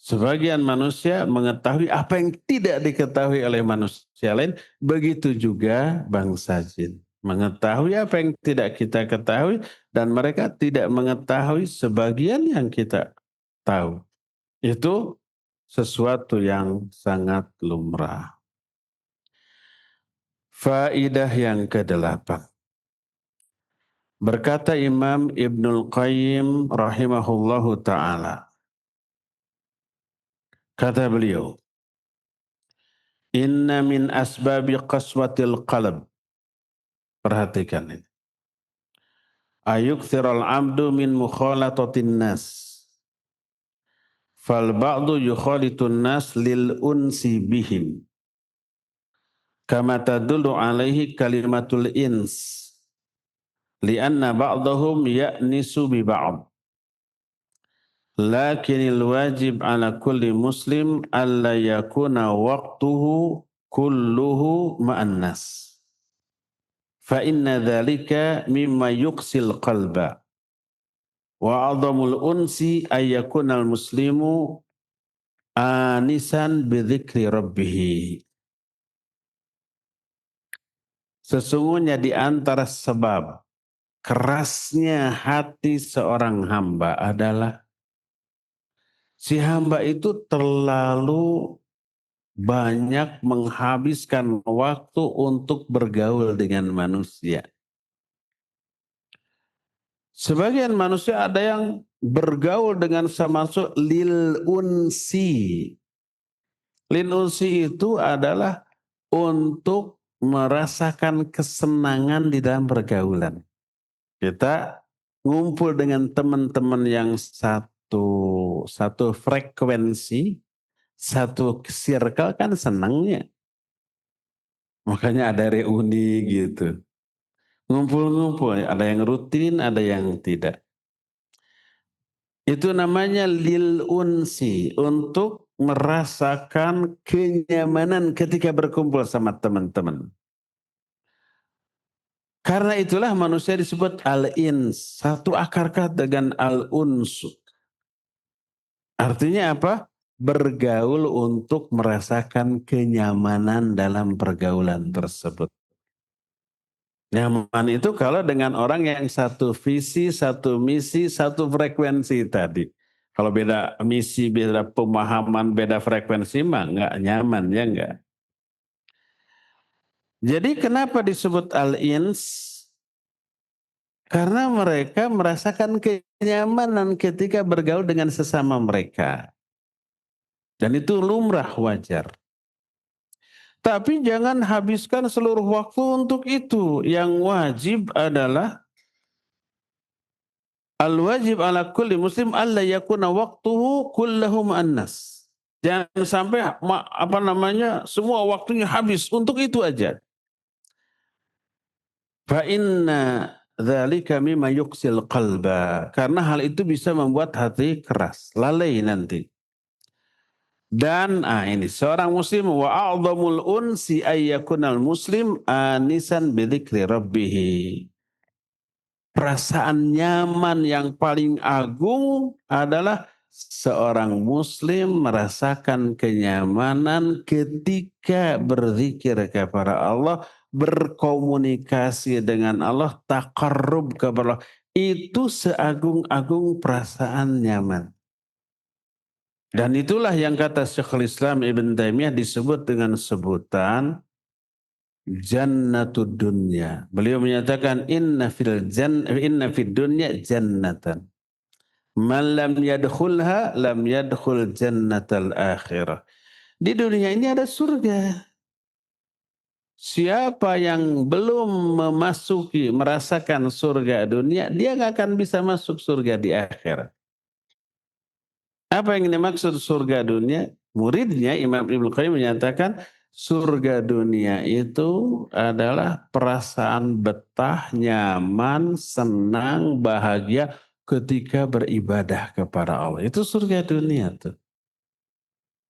A: Sebagian manusia mengetahui apa yang tidak diketahui oleh manusia lain, begitu juga bangsa jin. Mengetahui apa yang tidak kita ketahui dan mereka tidak mengetahui sebagian yang kita tahu. Itu sesuatu yang sangat lumrah. Faidah yang kedelapan. Berkata Imam Ibnul Qayyim rahimahullahu ta'ala. Kata beliau, Inna min asbabi qaswatil qalb. Perhatikan ini. Ayukthiral abdu min mukhalatatin nas. Fal ba'du yukhalitun nas lil unsi bihim. Kama tadullu alaihi kalimatul ins. Lianna ba'dahum ya'nisu bi ba'd. Lakinil wajib ala kulli muslim alla yakuna waqtuhu kulluhu ma'an nas. Fa inna dzalika mimma yuqsil qalba. Wa 'azamul unsi ayyakunal muslimu anisan bidzikri rabbih. Sesungguhnya di antara sebab kerasnya hati seorang hamba adalah si hamba itu terlalu banyak menghabiskan waktu untuk bergaul dengan manusia. Sebagian manusia ada yang bergaul dengan termasuk lil unsi. Lil unsi itu adalah untuk merasakan kesenangan di dalam pergaulan. Kita ngumpul dengan teman-teman yang satu frekuensi, satu circle kan senangnya. Makanya ada reuni gitu. Ngumpul-ngumpul, ada yang rutin, ada yang tidak. Itu namanya lil unsi, untuk merasakan kenyamanan ketika berkumpul sama teman-teman. Karena itulah manusia disebut al-ins, satu akar kata dengan al-unsu. Artinya apa? Bergaul untuk merasakan kenyamanan dalam pergaulan tersebut. Nyaman itu kalau dengan orang yang satu visi, satu misi, satu frekuensi tadi. Kalau beda misi, beda pemahaman, beda frekuensi mah nggak nyaman, ya nggak. Jadi kenapa disebut al-ins? Karena mereka merasakan kenyamanan ketika bergaul dengan sesama mereka. Dan itu lumrah, wajar. Tapi jangan habiskan seluruh waktu untuk itu. Yang wajib adalah al-wajib ala kulli muslim alla yakuna waqtuhu kullahu ma'annas. Jangan sampai semua waktunya habis untuk itu aja. Fa inna dzalika mimma yuqsil qalba. Karena hal itu bisa membuat hati keras, lalai nanti. Dan ini seorang muslim wa a'dhamul unsi ayyakunal muslim anisan bidzikri rabbih. Perasaan nyaman yang paling agung adalah seorang muslim merasakan kenyamanan ketika berzikir kepada Allah, berkomunikasi dengan Allah, taqarrub kepada Allah. Itu seagung-agung perasaan nyaman. Dan itulah yang kata Syekhul Islam Ibn Taimiyah disebut dengan sebutan jannatud dunya. Beliau menyatakan inna fid dunya jannatan. Man lam yadkhulha lam yadkhul jannatal akhirah. Di dunia ini ada surga. Siapa yang belum merasakan surga dunia, dia nggak akan bisa masuk surga di akhirat. Apa yang dimaksud surga dunia? Muridnya Imam Ibnu Qayyim menyatakan surga dunia itu adalah perasaan betah, nyaman, senang, bahagia ketika beribadah kepada Allah. Itu surga dunia tuh.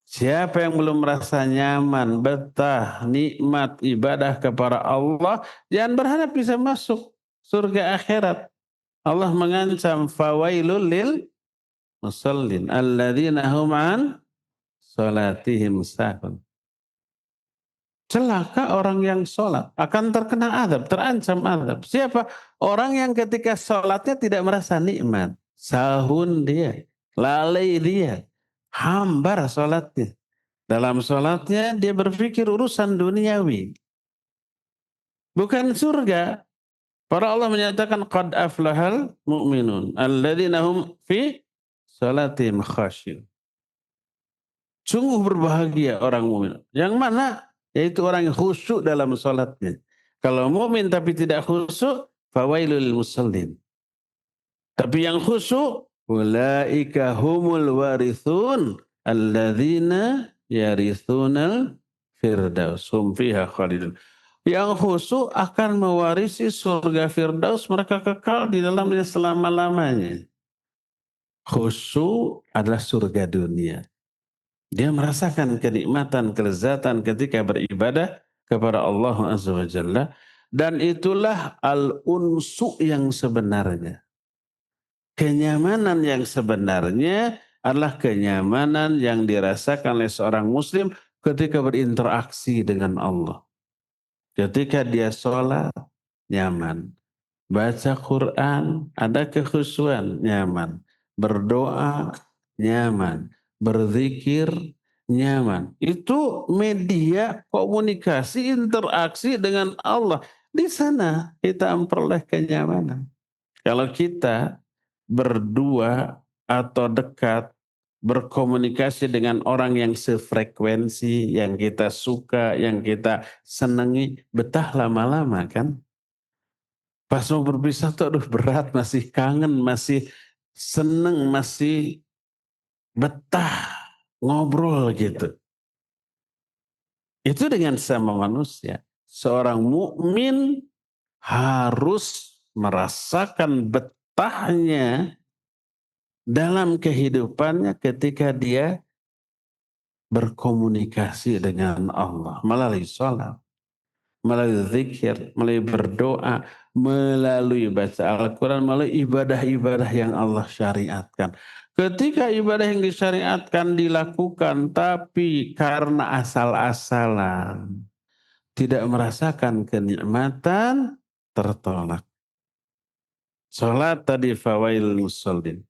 A: Siapa yang belum merasa nyaman, betah, nikmat ibadah kepada Allah, jangan berharap bisa masuk surga akhirat. Allah mengancam fawailul lil musallin alladzina hum an salatihim sahun. Celaka orang yang sholat akan terkena azab, terancam azab. Siapa? Orang yang ketika sholatnya tidak merasa nikmat. Sahun dia, lalai dia, hambar sholatnya. Dalam sholatnya dia berpikir urusan duniawi. Bukan surga. Para Allah menyatakan qad aflahal mu'minun alladzina hum fi salatihim khasyun. Sungguh berbahagia orang mukmin. Yang mana? Yaitu orang yang khusyuk dalam salatnya. Kalau mukmin tapi tidak khusyuk, fawailul musallin. Tapi yang khusyuk, ulaika humul warithun alladzina yarithunal firdaus hum fiha khalidun. Yang khusyuk akan mewarisi surga firdaus, mereka kekal di dalamnya selama-lamanya. Khusyuk adalah surga dunia. Dia merasakan kenikmatan, kelezatan ketika beribadah kepada Allah Azza wa Jalla. Dan itulah al-unsu yang sebenarnya. Kenyamanan yang sebenarnya adalah kenyamanan yang dirasakan oleh seorang muslim ketika berinteraksi dengan Allah. Ketika dia sholat, nyaman. Baca Quran, ada kekhusyuan, nyaman. Berdoa, nyaman. Berzikir, nyaman. Itu media komunikasi, interaksi dengan Allah. Di sana kita memperoleh kenyamanan. Kalau kita berdua atau dekat, berkomunikasi dengan orang yang sefrekuensi, yang kita suka, yang kita senangi, betah lama-lama kan? Pas mau berpisah tuh aduh berat, masih kangen, masih seneng, masih betah ngobrol gitu. Itu dengan sama manusia. Seorang mukmin harus merasakan betahnya dalam kehidupannya ketika dia berkomunikasi dengan Allah melalui sholat, melalui zikir, melalui berdoa, melalui baca Al-Quran, melalui ibadah-ibadah yang Allah syariatkan. Ketika ibadah yang disyariatkan dilakukan, tapi karena asal-asalan, tidak merasakan kenikmatan, tertolak. Sholat tadi fawail musallin.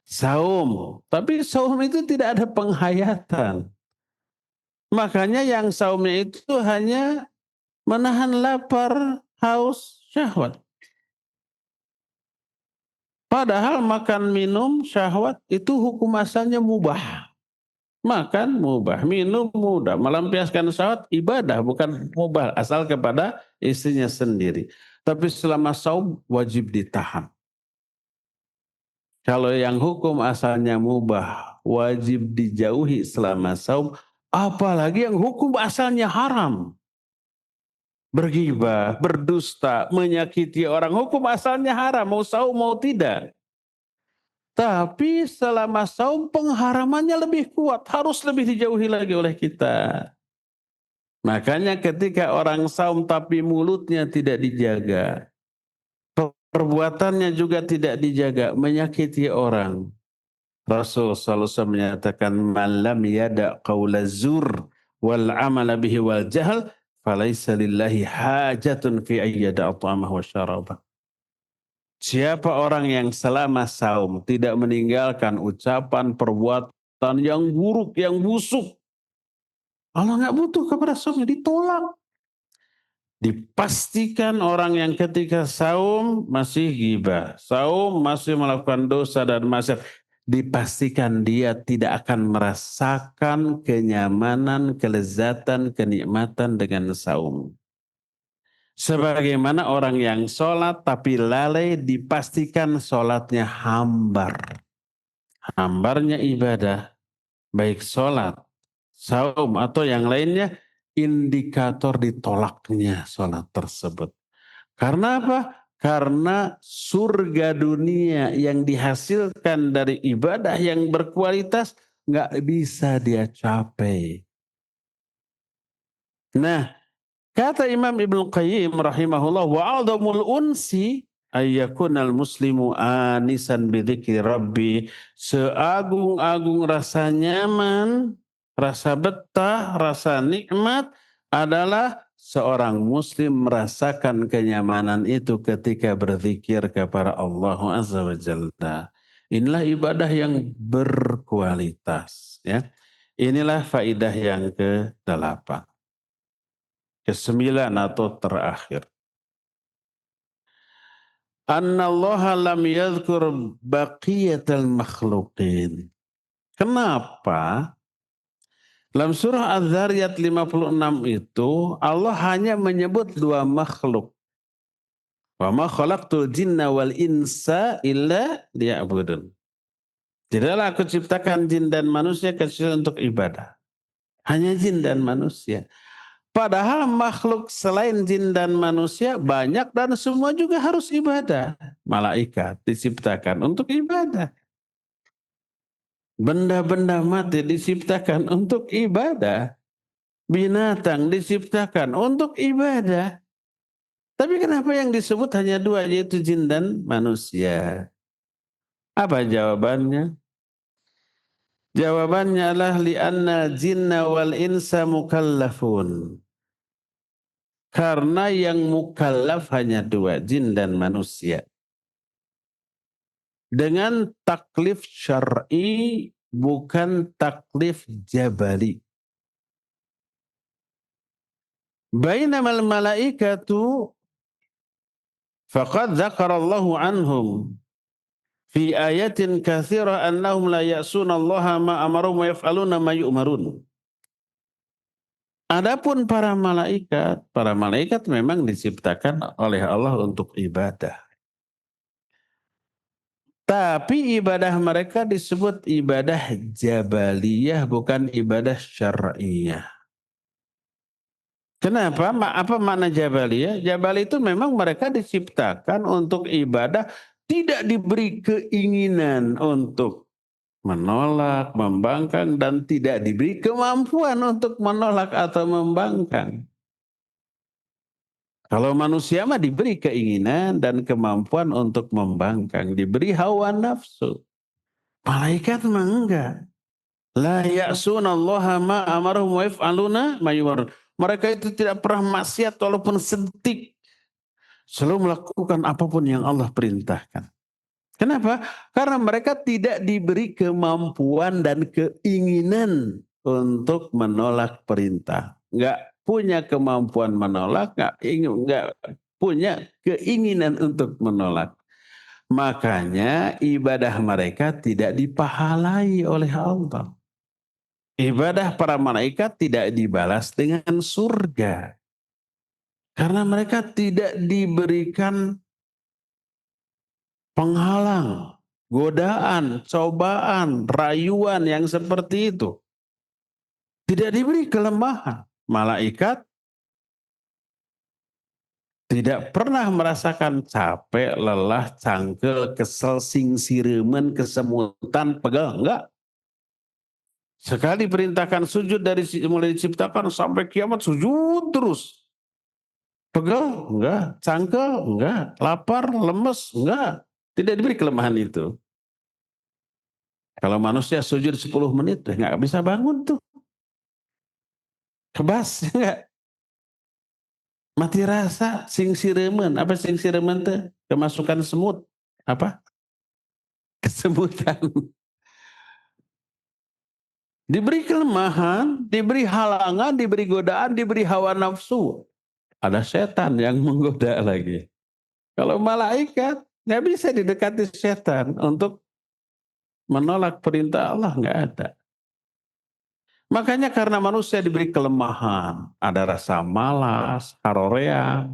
A: Saum, tapi saum itu tidak ada penghayatan. Makanya yang saumnya itu hanya menahan lapar, haus, syahwat. Padahal makan minum syahwat itu hukum asalnya mubah. Makan mubah, minum mudah, melampiaskan syahwat ibadah bukan mubah asal kepada istrinya sendiri. Tapi selama saum wajib ditahan. Kalau yang hukum asalnya mubah wajib dijauhi selama saum, apalagi yang hukum asalnya haram. Bergibah, berdusta, menyakiti orang, hukum asalnya haram, mau saum mau tidak. Tapi selama saum pengharamannya lebih kuat, harus lebih dijauhi lagi oleh kita. Makanya ketika orang saum tapi mulutnya tidak dijaga, perbuatannya juga tidak dijaga, menyakiti orang. Rasul sallallahu alaihi wasallam menyatakan man lam yada qaula zur wal amala bihi wal jahl falaisa lillahi hajatun fi ayyada ta'amahu wa syarabah. Siapa orang yang selama saum tidak meninggalkan ucapan perbuatan yang buruk, yang busuk, Allah nggak butuh kepada saumnya, ditolak. Dipastikan orang yang ketika saum masih ghibah, saum masih melakukan dosa dan maksiat, dipastikan dia tidak akan merasakan kenyamanan, kelezatan, kenikmatan dengan saum. Sebagaimana orang yang sholat tapi lalai, dipastikan sholatnya hambar. Hambarnya ibadah, baik sholat, saum atau yang lainnya, indikator ditolaknya sholat tersebut. Karena apa? Karena surga dunia yang dihasilkan dari ibadah yang berkualitas nggak bisa dia capai. Nah, kata Imam Ibnu Qayyim rahimahullah, wa'adhamul unsi ayyakunal muslimu anisan bidzikri rabbi. Seagung-agung rasa nyaman, rasa betah, rasa nikmat adalah seorang muslim merasakan kenyamanan itu ketika berzikir kepada Allah Azza wa Jalla. Inilah ibadah yang berkualitas, ya. Inilah faidah yang ke-8. Kesembilan atau terakhir. Annallaha lam yadhkur baqiyatal makhluqin. Kenapa? Dalam surah Az-Zariyat 56 itu Allah hanya menyebut dua makhluk. Wa ma khalaqtul jinna wal insa illa liya'budun. Tidaklah aku ciptakan jin dan manusia kecuali untuk ibadah. Hanya jin dan manusia. Padahal makhluk selain jin dan manusia banyak dan semua juga harus ibadah. Malaikat diciptakan untuk ibadah. Benda-benda mati diciptakan untuk ibadah. Binatang diciptakan untuk ibadah. Tapi kenapa yang disebut hanya dua, yaitu jin dan manusia? Apa jawabannya? Jawabannya adalah li'anna jinna wal insa mukallafun. Karena yang mukallaf hanya dua, jin dan manusia. Dengan taklif syar'i, bukan taklif jabali. Bainamal malaikatu faqad dzakarallahu anhum fi ayatin katsira annahum la ya'sunallaha ma amaruhum wa yaf'aluna ma yu'marun. Adapun para malaikat memang diciptakan oleh Allah untuk ibadah. Tapi ibadah mereka disebut ibadah jabaliyah, bukan ibadah syar'iyah. Kenapa? Apa makna jabaliyah? Jabal itu memang mereka diciptakan untuk ibadah, tidak diberi keinginan untuk menolak, membangkang, dan tidak diberi kemampuan untuk menolak atau membangkang. Kalau manusia mah diberi keinginan dan kemampuan untuk membangkang, diberi hawa nafsu. Malaikat mah enggak. La ya'sunallaha ma amarahum wa yaf'aluna ma yumarun. Mereka itu tidak pernah maksiat walaupun sedetik. Selalu melakukan apapun yang Allah perintahkan. Kenapa? Karena mereka tidak diberi kemampuan dan keinginan untuk menolak perintah. Enggak punya kemampuan menolak, enggak punya keinginan untuk menolak. Makanya ibadah mereka tidak dipahalai oleh Allah. Ibadah para malaikat tidak dibalas dengan surga. Karena mereka tidak diberikan penghalang, godaan, cobaan, rayuan yang seperti itu. Tidak diberi kelemahan. Malaikat tidak pernah merasakan capek, lelah, cangkel, kesel, singsiremen, kesemutan, pegal. Enggak. Sekali perintahkan sujud dari mulai diciptakan sampai kiamat sujud terus. Pegel? Enggak. Cangkel? Enggak. Lapar? Lemes? Enggak. Tidak diberi kelemahan itu. Kalau manusia sujud 10 menit, enggak bisa bangun tuh. Kebas, enggak. Mati rasa, sing siremen. Apa sing siremen tuh? Kemasukan semut. Apa? Kesemutan. Diberi kelemahan, diberi halangan, diberi godaan, diberi hawa nafsu. Ada setan yang menggoda lagi. Kalau malaikat, nggak bisa didekati setan untuk menolak perintah Allah, nggak ada. Makanya karena manusia diberi kelemahan, ada rasa malas, harorea,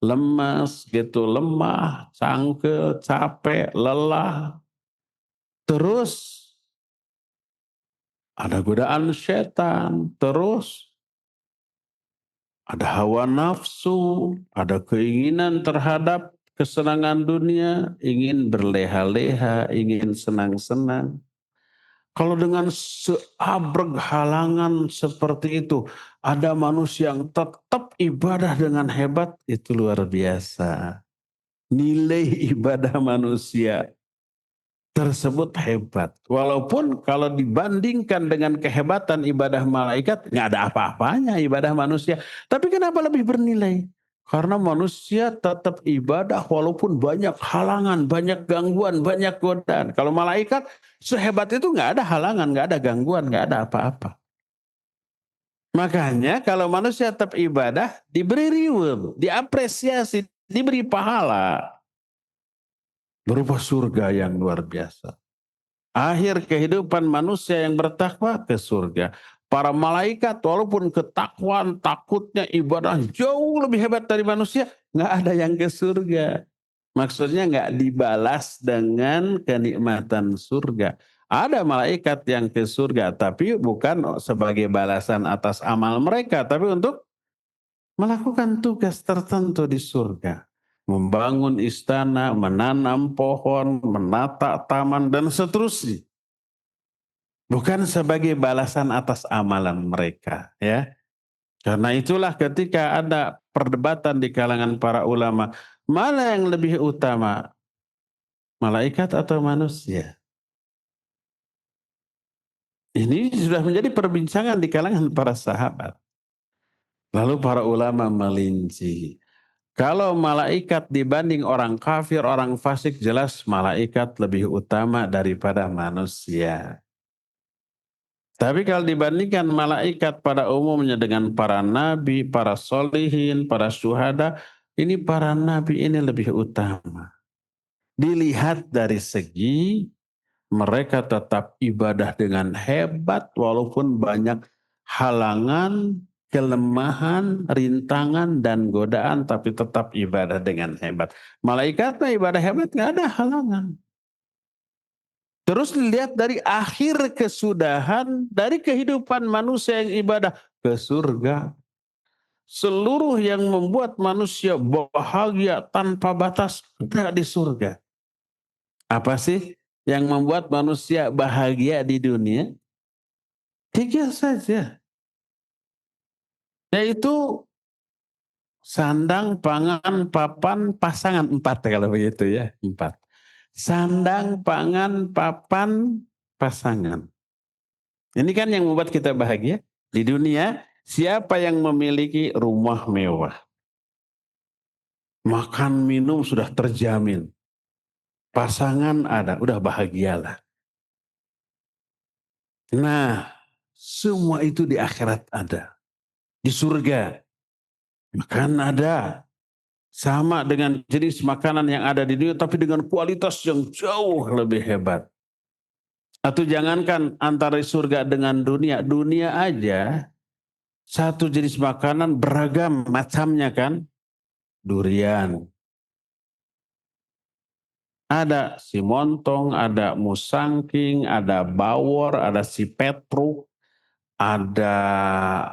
A: lemas, gitu, lemah, cangkel, capek, lelah. Terus ada godaan setan, terus ada hawa nafsu, ada keinginan terhadap kesenangan dunia, ingin berleha-leha, ingin senang-senang. Kalau dengan seabrek halangan seperti itu, ada manusia yang tetap ibadah dengan hebat, itu luar biasa. Nilai ibadah manusia tersebut hebat. Walaupun kalau dibandingkan dengan kehebatan ibadah malaikat, nggak ada apa-apanya ibadah manusia. Tapi kenapa lebih bernilai? Karena manusia tetap ibadah walaupun banyak halangan, banyak gangguan, banyak godaan. Kalau malaikat sehebat itu nggak ada halangan, nggak ada gangguan, nggak ada apa-apa. Makanya kalau manusia tetap ibadah, diberi reward, diapresiasi, diberi pahala. Berupa surga yang luar biasa. Akhir kehidupan manusia yang bertakwa ke surga. Para malaikat walaupun ketakwaan, takutnya, ibadah jauh lebih hebat dari manusia, nggak ada yang ke surga. Maksudnya nggak dibalas dengan kenikmatan surga. Ada malaikat yang ke surga, tapi bukan sebagai balasan atas amal mereka, tapi untuk melakukan tugas tertentu di surga. Membangun istana, menanam pohon, menata taman, dan seterusnya. bukan sebagai balasan atas amalan mereka, ya. Karena itulah ketika ada perdebatan di kalangan para ulama, mana yang lebih utama, malaikat atau manusia? Ini sudah menjadi perbincangan di kalangan para sahabat. Lalu para ulama melinci. Kalau malaikat dibanding orang kafir, orang fasik, jelas malaikat lebih utama daripada manusia. Tapi kalau dibandingkan malaikat pada umumnya dengan para nabi, para solihin, para syuhada, ini para nabi ini lebih utama. Dilihat dari segi mereka tetap ibadah dengan hebat walaupun banyak halangan, kelemahan, rintangan, dan godaan, tapi tetap ibadah dengan hebat. Malaikat mah ibadah hebat nggak ada halangan. Terus dilihat dari akhir kesudahan dari kehidupan manusia yang ibadah ke surga. Seluruh yang membuat manusia bahagia tanpa batas ada di surga. Apa sih yang membuat manusia bahagia di dunia? Tiga saja. Yaitu sandang, pangan, papan, pasangan. Empat kalau begitu ya. Empat. Sandang, pangan, papan, pasangan. Ini kan yang membuat kita bahagia. Di dunia, siapa yang memiliki rumah mewah? Makan, minum sudah terjamin. Pasangan ada, udah bahagialah. Nah, semua itu di akhirat ada. Di surga, makan ada. Sama dengan jenis makanan yang ada di dunia, tapi dengan kualitas yang jauh lebih hebat. Atau jangankan antara surga dengan dunia, dunia aja satu jenis makanan beragam macamnya kan. Durian, ada si montong, ada musangking, ada bawor, ada si petruk, ada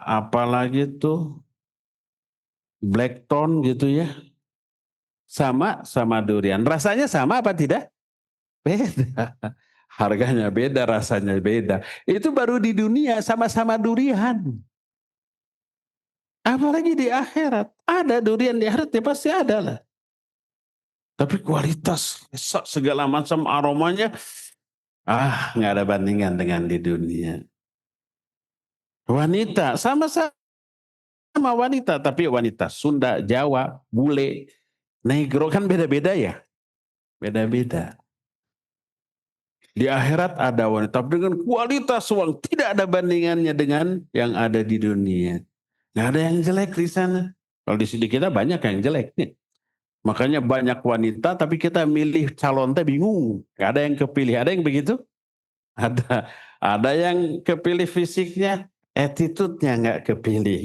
A: apa lagi tuh, blackthorn gitu ya. Sama durian. Rasanya sama apa tidak? Beda. Harganya beda, rasanya beda. Itu baru di dunia sama-sama durian. Apalagi di akhirat. Ada durian di akhirat ya pasti ada lah. Tapi kualitas segala macam aromanya nggak ada bandingan dengan di dunia. Wanita sama-sama wanita, tapi wanita Sunda, Jawa, bule, negro kan beda-beda ya. Beda-beda. Di akhirat ada wanita dengan kualitas uang tidak ada bandingannya dengan yang ada di dunia. Nggak ada yang jelek di sana. Kalau di sini kita banyak yang jelek nih. Makanya banyak wanita tapi kita milih calon teh bingung. Nggak ada yang kepilih. Ada yang begitu? Ada. Ada yang kepilih fisiknya, attitude-nya nggak kepilih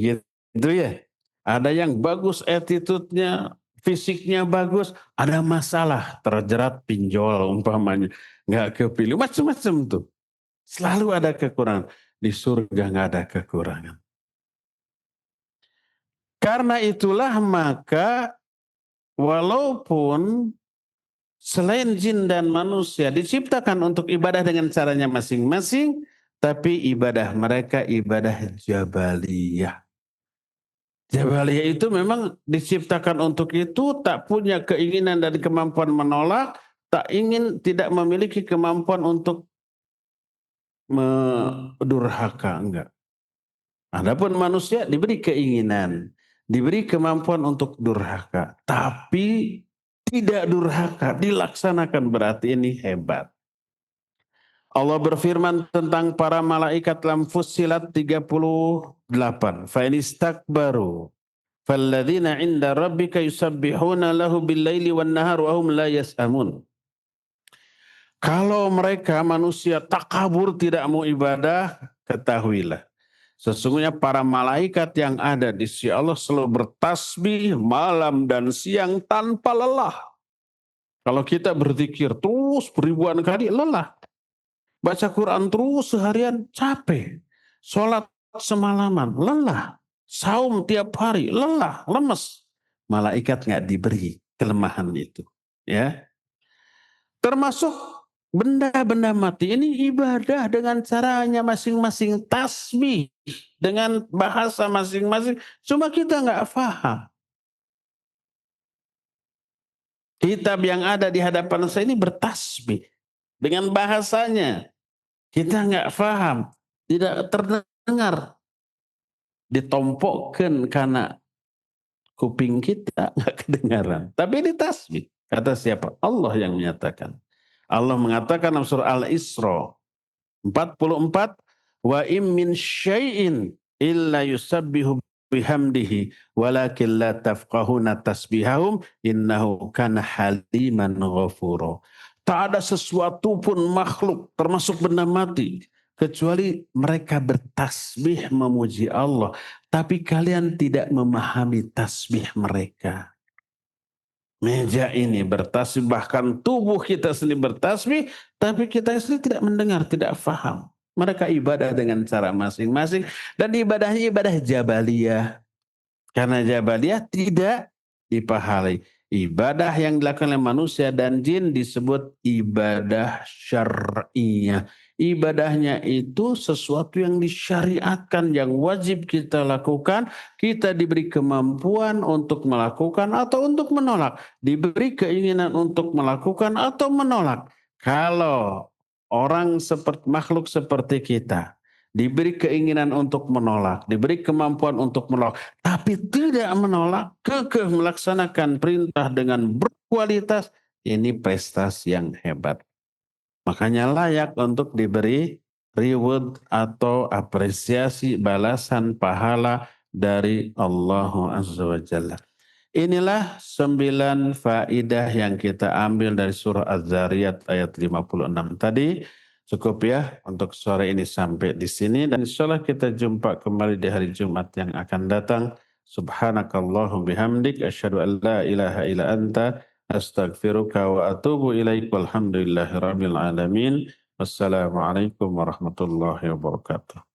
A: gitu ya. Ada yang bagus attitude-nya, fisiknya bagus, ada masalah terjerat pinjol umpamanya. Nggak kepilih, macam-macam tuh. Selalu ada kekurangan. Di surga nggak ada kekurangan. Karena itulah maka walaupun selain jin dan manusia diciptakan untuk ibadah dengan caranya masing-masing, tapi ibadah mereka ibadah jabaliyah. Jabaliyah itu memang diciptakan untuk itu, tak punya keinginan dan kemampuan menolak, tak ingin, tidak memiliki kemampuan untuk durhaka, enggak. Adapun manusia diberi keinginan, diberi kemampuan untuk durhaka, tapi tidak durhaka, dilaksanakan berarti ini hebat. Allah berfirman tentang para malaikat dalam Fussilat 38. Fa inistakbaru falladzina 'inda rabbika yusabbihuna lahu bil-laili wan-nahar wa hum la yas'amun. Kalau mereka manusia takabur tidak mau ibadah, ketahuilah sesungguhnya para malaikat yang ada di sisi Allah selalu bertasbih malam dan siang tanpa lelah. Kalau kita berzikir terus beribuan kali lelah. Baca Quran terus seharian capek. Sholat semalaman lelah. Saum tiap hari lelah, lemes. Malaikat nggak diberi kelemahan itu. Ya, termasuk Benda-benda mati ini ibadah dengan caranya masing-masing, tasbih dengan bahasa masing-masing. Cuma kita nggak paham. Kitab yang ada di hadapan saya ini bertasbih dengan bahasanya. Kita nggak paham, tidak terdengar, ditompokkan karena kuping kita nggak kedengaran. Tapi ini tasbih. Kata siapa? Allah yang menyatakan. Allah mengatakan dalam surah Al-Isra 44, wa im min syai'in illa yusabbihu bihamdihi walakin la tafqahuna tasbihahum innahu kana haliman ghafura. Tak ada sesuatu pun makhluk termasuk benda mati kecuali mereka bertasbih memuji Allah, tapi kalian tidak memahami tasbih mereka. Meja ini bertasbih, bahkan tubuh kita sendiri bertasbih, tapi kita sendiri tidak mendengar, tidak faham. Mereka ibadah dengan cara masing-masing, dan ibadahnya ibadah jabaliyah. Karena jabaliyah tidak dipahami. Ibadah yang dilakukan oleh manusia dan jin disebut ibadah syar'iyah. Ibadahnya itu sesuatu yang disyariatkan, yang wajib kita lakukan. Kita diberi kemampuan untuk melakukan atau untuk menolak. Diberi keinginan untuk melakukan atau menolak. Kalau orang seperti makhluk seperti kita diberi keinginan untuk menolak, diberi kemampuan untuk menolak, tapi tidak menolak, kekeh melaksanakan perintah dengan berkualitas, ini prestasi yang hebat. Makanya layak untuk diberi reward atau apresiasi balasan pahala dari Allah Azza wa Jalla. Inilah 9 faidah yang kita ambil dari surah Az-Zariyat ayat 56 tadi. Cukup ya untuk sore ini sampai di sini, dan insyaallah kita jumpa kembali di hari Jumat yang akan datang. Subhanakallahum bihamdik asyhadu an la ilaha illa anta astaghfiruka wa atubu ilaik. Walhamdulillahirabbil alamin. Wassalamualaikum warahmatullahi wabarakatuh.